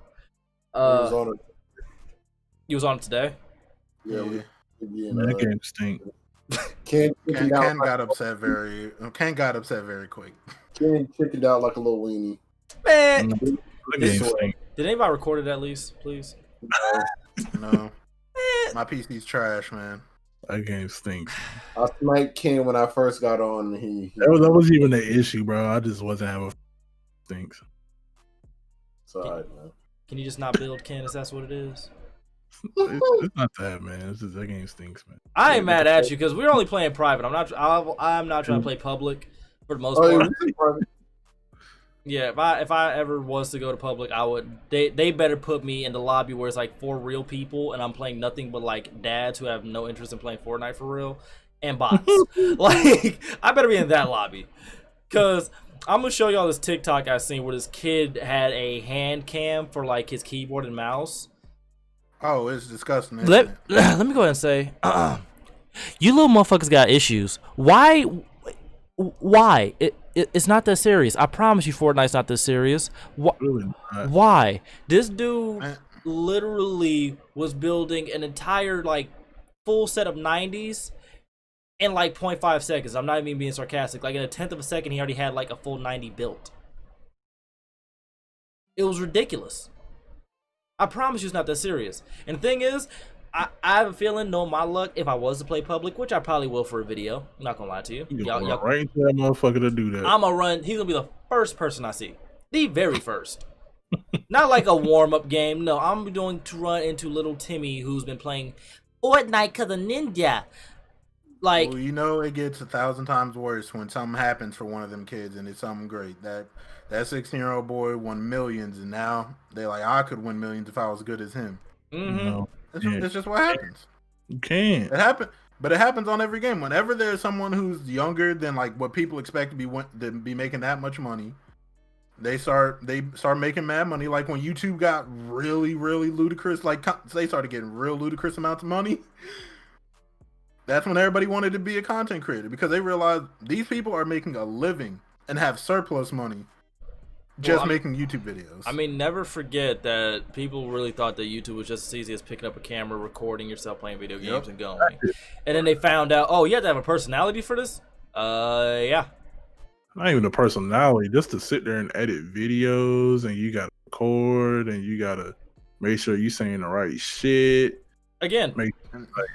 You was on it today? Yeah, that game stink. Ken got upset very quick. Ken chickened out like a little weenie. Man, That game stink. did anybody record it at least, please? No. My PC's trash, man. That game stinks. I sniped Ken when I first got on. That was even an issue, bro. I just wasn't having stinks. Sorry, man. Can you just not build Ken? Is that what it is? It's not that, man. It's just that game stinks, man. I ain't mad at you because we're only playing private. I'm not trying to play public for the most part. Yeah, if I ever was to go to public, I would. They better put me in the lobby where it's like 4 real people and I'm playing nothing but like dads who have no interest in playing Fortnite for real and bots. Like I better be in that lobby, cause I'm gonna show y'all this TikTok I seen where this kid had a hand cam for like his keyboard and mouse. Oh, it's disgusting. Let me go ahead and say, you little motherfuckers got issues. Why? It's not that serious. I promise you, Fortnite's not this serious. Really not. Why? This dude literally was building an entire like full set of 90s in like 0.5 seconds. I'm not even being sarcastic. Like in a 1/10 of a second, he already had like a full 90 built. It was ridiculous. I promise you, it's not that serious. And the thing is, I have a feeling, knowing my luck, if I was to play public, which I probably will for a video, I'm not gonna lie to you. Y'all right into that motherfucker to do that. I'm gonna run. He's gonna be the first person I see, the very first. Not like a warm-up game. No, I'm going to run into little Timmy, who's been playing Fortnite cause of Ninja. Like, well, you know, it gets 1,000 times worse when something happens for one of them kids, and it's something great. That 16-year-old boy won millions, and now they're like, I could win millions if I was good as him. No, It's just what happens. you can't. It happens, but it happens on every game. Whenever there's someone who's younger than like what people expect to be making that much money, they start making mad money. Like when YouTube got really ludicrous, like they started getting real ludicrous amounts of money. That's when everybody wanted to be a content creator because they realized these people are making a living and have surplus money just making YouTube videos. I mean, never forget that people really thought that YouTube was just as easy as picking up a camera, recording yourself playing video games, and going. And then they found out, oh, you have to have a personality for this? Yeah. Not even a personality, just to sit there and edit videos, and you gotta record, and you gotta make sure you saying the right shit. Again,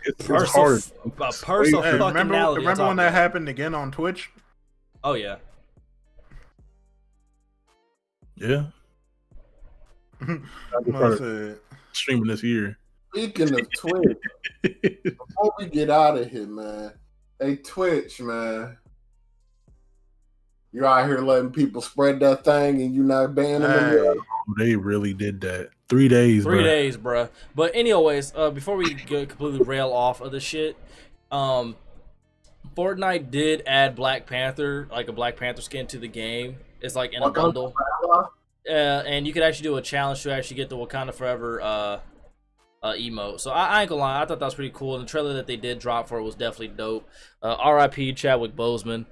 It's hard. Remember when that happened again on Twitch? Oh yeah. Yeah. Streaming this year. Speaking of Twitch, before we get out of here, man, hey Twitch, man, you're out here letting people spread that thing, and you not banning them. They really did that. 3 days. 3 days, bruh. But anyways, before we go completely rail off of the shit, Fortnite did add Black Panther, like a Black Panther skin to the game. It's like in a bundle. And you could actually do a challenge to actually get the Wakanda Forever emote. So I ain't gonna lie, I thought that was pretty cool. And the trailer that they did drop for it was definitely dope. R.I.P. Chadwick Boseman.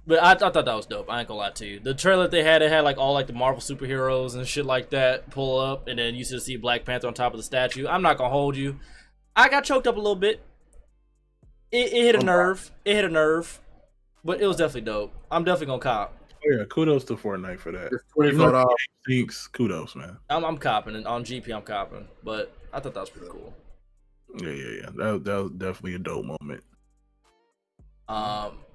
But I thought that was dope. I ain't gonna lie to you. The trailer that they had, it had like all like the Marvel superheroes and shit like that pull up, and then you should see Black Panther on top of the statue. I'm not gonna hold you. I got choked up a little bit. It hit a nerve. It hit a nerve. But it was definitely dope. I'm definitely gonna cop. Yeah, kudos to Fortnite for that. Kudos, man. I'm copping, and on GP I'm copping. But I thought that was pretty cool. Yeah. That was definitely a dope moment.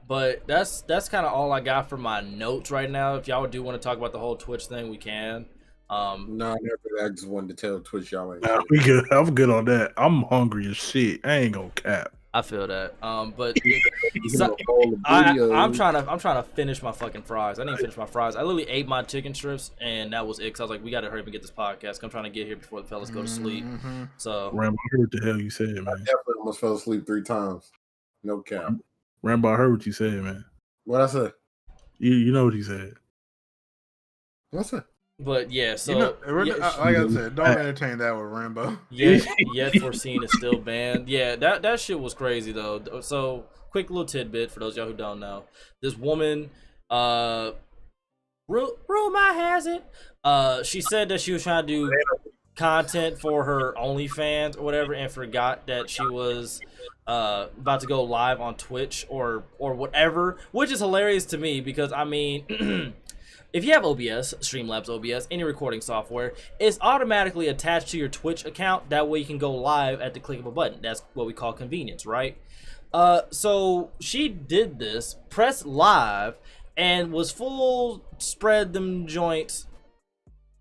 But that's kind of all I got for my notes right now. If y'all do want to talk about the whole Twitch thing, we can. No, I just wanted to tell Twitch y'all ain't. Nah, we good. I'm good on that. I'm hungry as shit. I ain't gonna cap. I feel that. But Give so, him a bowl of I'm burritos. trying to finish my fucking fries. I didn't finish my fries. I literally ate my chicken strips, and that was it. 'Cause I was like, we gotta hurry up and get this podcast. 'Cause I'm trying to get here before the fellas go to sleep. Mhm. So Rambo, I heard what the hell you said, I man. definitely almost fell asleep 3 times. No cap. Rambo, I heard what you said, man. What I said? You know what he said. What I said? but yeah, so You know, yeah, like I said, don't entertain that with Rambo. yet foreseen is still banned. Yeah, that shit was crazy though. So quick little tidbit for those of y'all who don't know. This woman, rumor has it, she said that she was trying to do content for her OnlyFans or whatever, and forgot that she was about to go live on Twitch or whatever, which is hilarious to me because I mean. If you have OBS, Streamlabs OBS, any recording software, it's automatically attached to your Twitch account. That way you can go live at the click of a button. That's what we call convenience, right? So she did this, pressed live, and was full spread them joints,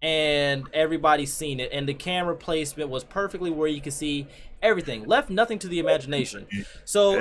and everybody's seen it. And the camera placement was perfectly where you could see everything. Left nothing to the imagination. So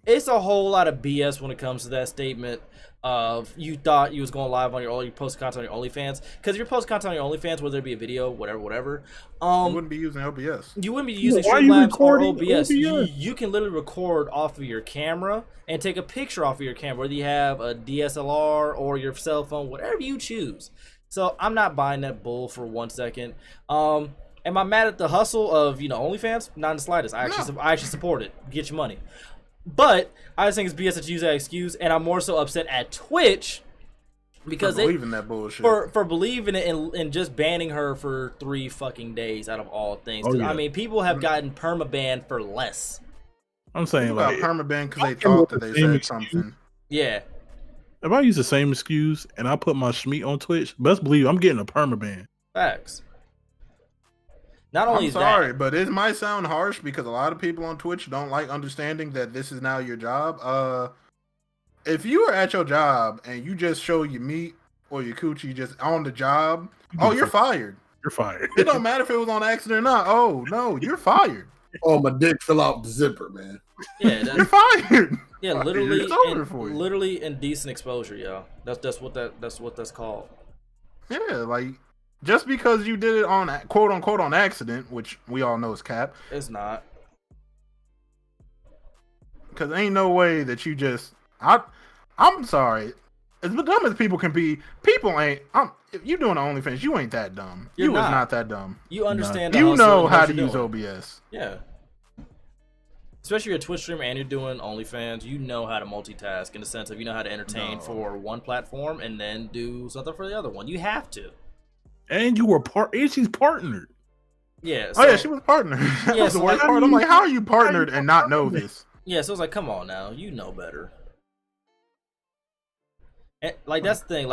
it's a whole lot of BS when it comes to that statement. Of you thought you was going live on you post content on your OnlyFans, because if you post content on your OnlyFans, whether it be a video, whatever, You wouldn't be using OBS. you wouldn't be using Why are you Streamlabs or recording OBS. OBS? You can literally record off of your camera and take a picture off of your camera, whether you have a DSLR or your cell phone, whatever you choose. So I'm not buying that bull for 1 second. Am I mad at the hustle of OnlyFans? Not in the slightest. I actually support it. Get your money. But I just think it's BS that you use that excuse, and I'm more so upset at Twitch because For believing that bullshit. for believing it and just banning her for 3 fucking days out of all things. Oh, yeah. I mean, people have gotten permaban for less. I'm saying About like permaban because they I came thought up that with they the same said excuse. something. Yeah, if I use the same excuse and I put my Schmeat on Twitch, best believe I'm getting a permaban. facts. Not only I'm is sorry, that, but it might sound harsh because a lot of people on Twitch don't like understanding that this is now your job. If you are at your job and you just show your meat or your coochie just on the job, you're fired. You're fired. It don't matter if it was on accident or not. Oh no, you're fired. Oh, my dick fell out the zipper, man. yeah, You're that's, fired. yeah, literally, It's over for you. literally indecent exposure, yo. That's what that's called. Yeah, like just because you did it on quote unquote on accident, which we all know is cap, It's not. because ain't no way that you just. I'm sorry. As dumb as people can be, people ain't. If you doing OnlyFans, you ain't that dumb. You're You is not. not that dumb. You understand. the You hustle know and how what to you're use doing. OBS. Yeah. Especially if you're a Twitch streamer and you're doing OnlyFans, you know how to multitask in the sense of you know how to entertain No. for one platform and then do something for the other one. You have to. And you were and she's partnered. Yeah. Oh yeah, she was partnered. That Yeah, was the so worst like- part. I'm like, how are you partnered and not know this? Yeah, so it's like, come on now, you know better. And, like that's the thing.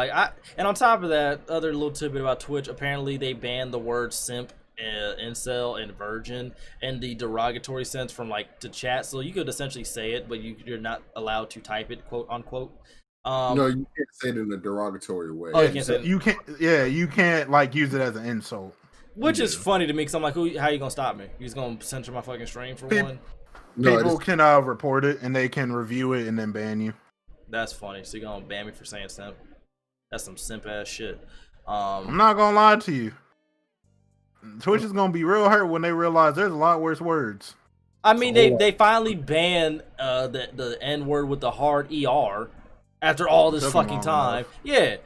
And on top of that, other little tidbit about Twitch. Apparently, they banned the word simp, incel, and virgin in the derogatory sense from to chat. So you could essentially say it, but you're not allowed to type it, quote unquote. No, you can't say it in a derogatory way. Oh, you can't say it. You can't. Yeah, you can't use it as an insult. Which is funny to me because I'm like, how you gonna stop me? You just gonna censor my fucking stream for Peop- one? No, People can report it and they can review it and then ban you. That's funny. So you're gonna ban me for saying simp? That's some simp ass shit. I'm not gonna lie to you. Twitch is gonna be real hurt when they realize there's a lot worse words. I mean, they finally banned the N word with the hard ER after all this Took 'em fucking long time. enough. Yeah,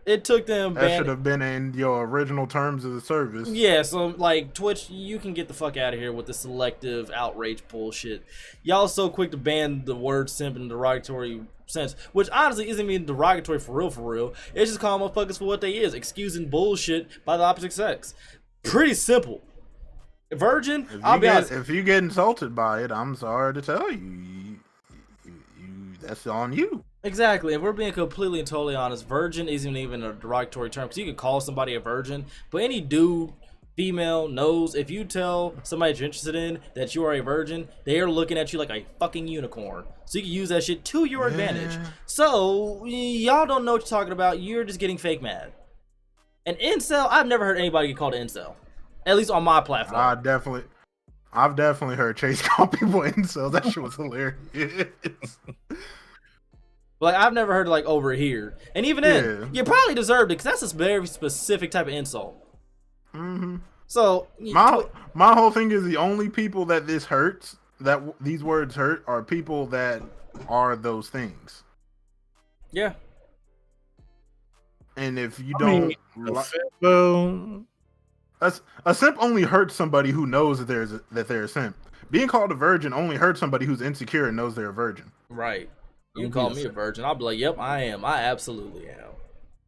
it took them. That should have been in your original terms of the service. Yeah, so Twitch, you can get the fuck out of here with the selective outrage bullshit. Y'all so quick to ban the word simp in a derogatory sense, which honestly isn't even derogatory for real. It's just calling motherfuckers for what they is, excusing bullshit by the opposite sex. Pretty simple. Virgin, I'll be honest. If you get insulted by it, I'm sorry to tell you, that's on you. Exactly, and we're being completely and totally honest. Virgin isn't even a derogatory term because you could call somebody a virgin, but any dude, female, knows if you tell somebody that you're interested in that you are a virgin, they are looking at you like a fucking unicorn. So you can use that shit to your advantage. So y'all don't know what you're talking about. You're just getting fake mad. An incel, I've never heard anybody get called an incel, at least on my platform. I've definitely heard Chase call people incels. That shit was hilarious. Like, I've never heard like over here, and even then, Yeah. you probably deserved it because that's a very specific type of insult. Mm-hmm. So My whole thing is the only people that this hurts, that these words hurt, are people that are those things. yeah, And if you I mean, don't, well, a simp only hurts somebody who knows that they're a simp. Being called a virgin only hurts somebody who's insecure and knows they're a virgin. right. You Don't call be a me a simp. virgin, I'll be like, yep, I am. I absolutely am.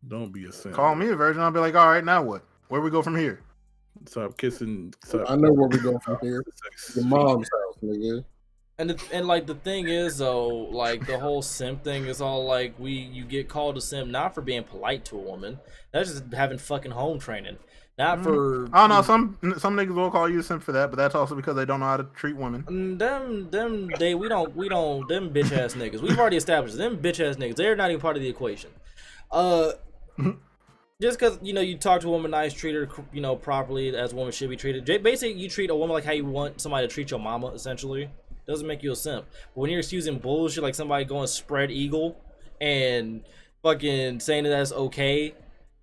don't be a simp. Call me a virgin, I'll be like, all right, now what? Where we go from here? Stop kissing. Stop. I know where we go from here. Your mom's house, nigga. And like the thing is though, like the whole simp thing is all like you get called a simp not for being polite to a woman. That's just having fucking home training. Not for Oh no, some niggas will call you a simp for that, but that's also because they don't know how to treat women. them them bitch ass niggas. We've already established them bitch ass niggas. They're not even part of the equation. Just because you talk to a woman nice, treat her properly as a woman should be treated. Basically, you treat a woman like how you want somebody to treat your mama. Essentially, doesn't make you a simp. But when you're excusing bullshit like somebody going spread eagle and fucking saying that that's okay.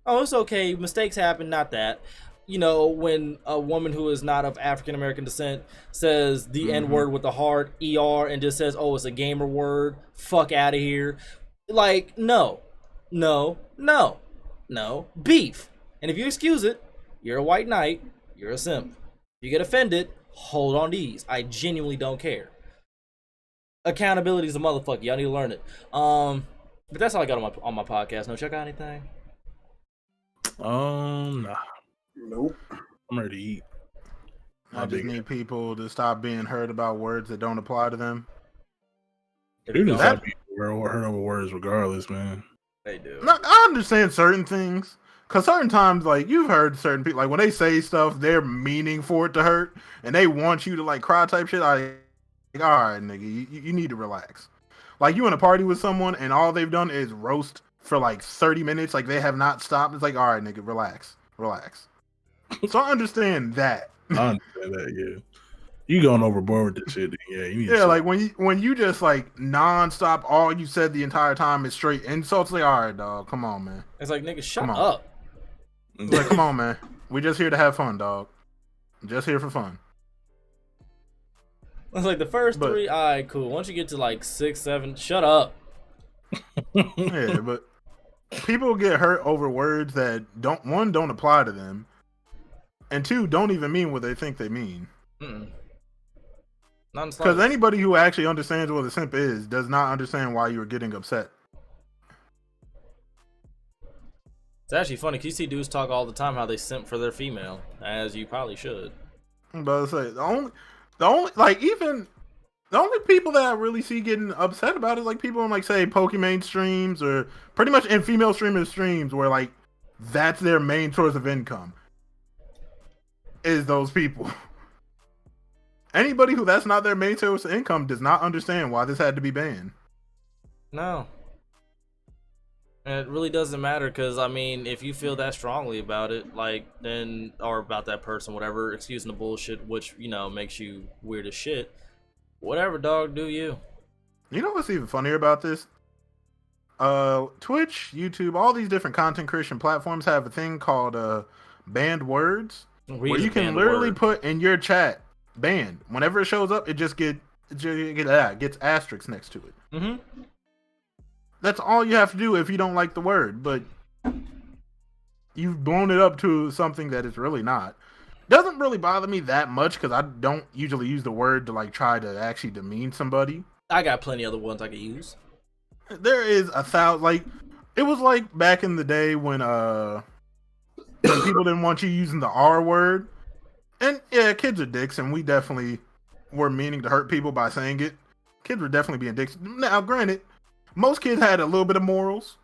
Oh, it's okay. Mistakes happen. Not that. When a woman who is not of African American descent says the N word with a hard ER and just says, oh, it's a gamer word. Fuck out of here. Like, no. Beef. And if you excuse it, you're a white knight. You're a simp. If you get offended, hold on these. I genuinely don't care. Accountability is a motherfucker. Y'all need to learn it. But that's all I got on my podcast. No, check out anything. Nah. Nope. I'm ready to eat. I just need people to stop being hurt about words that don't apply to them. You can That- stop being hurt over words regardless, man. They do. No, I understand certain things. Cause certain times, like you've heard certain people, like when they say stuff, they're meaning for it to hurt, and they want you to like cry type shit. All right, nigga, you need to relax. Like you in a party with someone, and all they've done is roast for like 30 minutes, like they have not stopped. It's like, all right, nigga, relax. So I understand that. I understand that, yeah. You going overboard with this shit, then, yeah. You need to Yeah, chill. like when you just like nonstop, all you said the entire time is straight insults. Like, all right, dog, come on, man. It's like, nigga, shut Come on. up. Like, come on, man. We just here to have fun, dog. Just here for fun. It's like the first But- three, all right, cool. Once you get to like 6, 7, shut up. Yeah, but people get hurt over words that don't apply to them, and two, don't even mean what they think they mean. Mm-mm. Not in Because slightest. anybody who actually understands what a simp is does not understand why you are getting upset. It's actually funny because you see dudes talk all the time how they simp for their female, as you probably should. But I say the only people that I really see getting upset about it, like people on like say Pokemon streams or pretty much in female streamers streams where like that's their main source of income. Is those people. Anybody who that's not their main source of income does not understand why this had to be banned. No. And it really doesn't matter because, I mean, if you feel that strongly about it, like, then, or about that person, whatever, excusing the bullshit, which, makes you weird as shit, whatever, dog, do you. You know what's even funnier about this? Twitch, YouTube, all these different content creation platforms have a thing called banned words, where you can literally put in your chat banned. Whenever it shows up, it just gets asterisks next to it. Mm-hmm. That's all you have to do if you don't like the word, but you've blown it up to something that it's really not. Doesn't really bother me that much because I don't usually use the word to like try to actually demean somebody. I got plenty other ones I could use. There is 1,000, like it was like back in the day when people didn't want you using the R word. And yeah, kids are dicks, and we definitely were meaning to hurt people by saying it. Kids were definitely being dicks. Now, granted, most kids had a little bit of morals.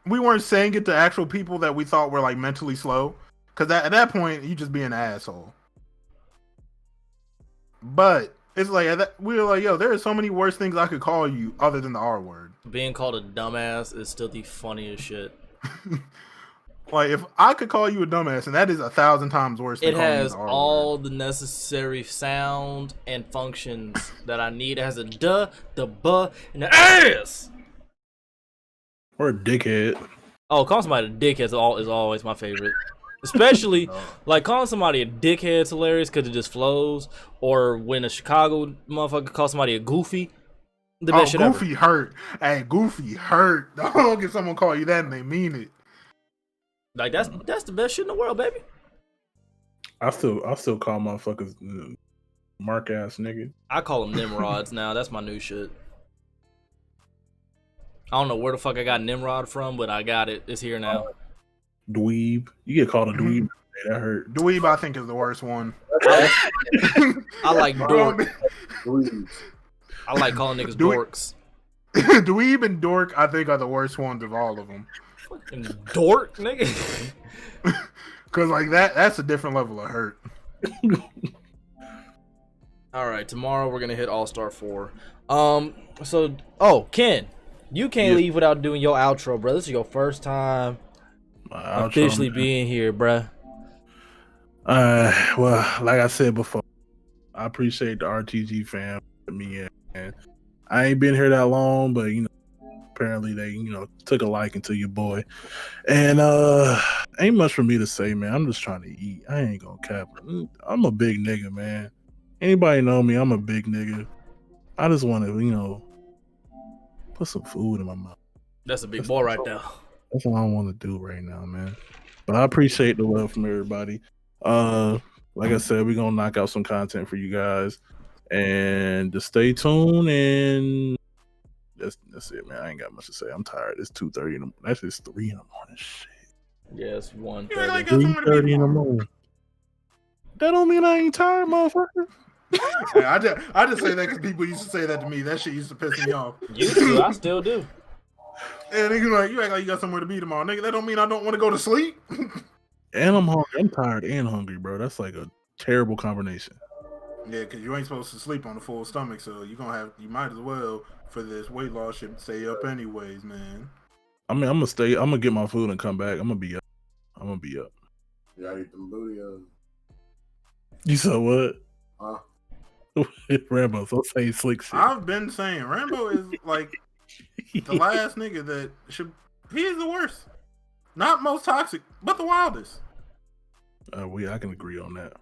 We weren't saying it to actual people that we thought were like mentally slow, because at that point, you just be an asshole. But it's like we were like, yo, there are so many worse things I could call you other than the R word. Being called a dumbass is still the funniest shit. Like if I could call you a dumbass, and that is 1,000 times worse. Than It calling you has the R all word. the necessary sound and functions that I need. It has a duh, the buh, and the ass. Or a dickhead. Oh, calling somebody a dickhead is always my favorite. Especially, like, calling somebody a dickhead is hilarious because it just flows. Or when a Chicago motherfucker calls somebody a goofy. The best shit Goofy ever. hurt. Hey, Goofy hurt. Don't get someone call you that and they mean it. Like, that's the best shit in the world, baby. I still call motherfuckers mark ass nigga. I call them Nimrods now. That's my new shit. I don't know where the fuck I got Nimrod from, but I got it. It's here now. Dweeb. You get called a dweeb. That hurt. Dweeb, I think, is the worst one. I like dork. Please. I like calling niggas Do it. dorks. Dweeb and Dork, I think, are the worst ones of all of them. Fucking dork, nigga. Cause like that's a different level of hurt. All right, tomorrow we're gonna hit All Star 4. Ken, you can't leave without doing your outro, bro. This is your first time officially being here, bruh. Well, like I said before, I appreciate the RTG fam for me in. And I ain't been here that long, but apparently they took a liking to your boy. And ain't much for me to say, man. I'm just trying to eat. I ain't gonna cap. I'm a big nigga, man. Anybody know me? I'm a big nigga. I just want to, put some food in my mouth. That's a big boy right there. That's what I want to do right now, man. But I appreciate the love from everybody. Like I said, we're gonna knock out some content for you guys, and just stay tuned. And that's it, man. I ain't got much to say. I'm tired. It's 2:30 in the morning. That's just 3 in the morning. Shit. Yeah, it's 1:30. You ain't like got somewhere to 3:30 be in the tomorrow. morning. That don't mean I ain't tired, motherfucker. Hey, I just say that because people used to say that to me. That shit used to piss me off. You do, I still do. And niggas like, you act like you got somewhere to be tomorrow. Nigga, that don't mean I don't want to go to sleep. And I'm hungry. I'm tired and hungry, bro. That's like a terrible combination. Yeah, because you ain't supposed to sleep on a full stomach, so you might as well, for this weight loss shit, stay up anyways, man. I mean, I'm gonna get my food and come back. I'm gonna be up. You gotta eat them booty. You said what? Huh? Rambo, so say slick shit. I've been saying Rambo is like the last nigga that should. He is the worst. Not most toxic, but the wildest. I can agree on that.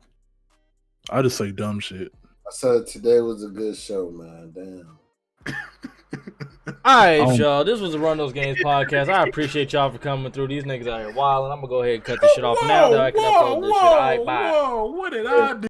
I just say dumb shit. I said today was a good show, man. Damn. Alright, y'all. This was the Run Those Games podcast. I appreciate y'all for coming through. These niggas out here wilding. I'm gonna go ahead and cut this shit off now that I can upload this shit. Alright, bye. Whoa, what did I do?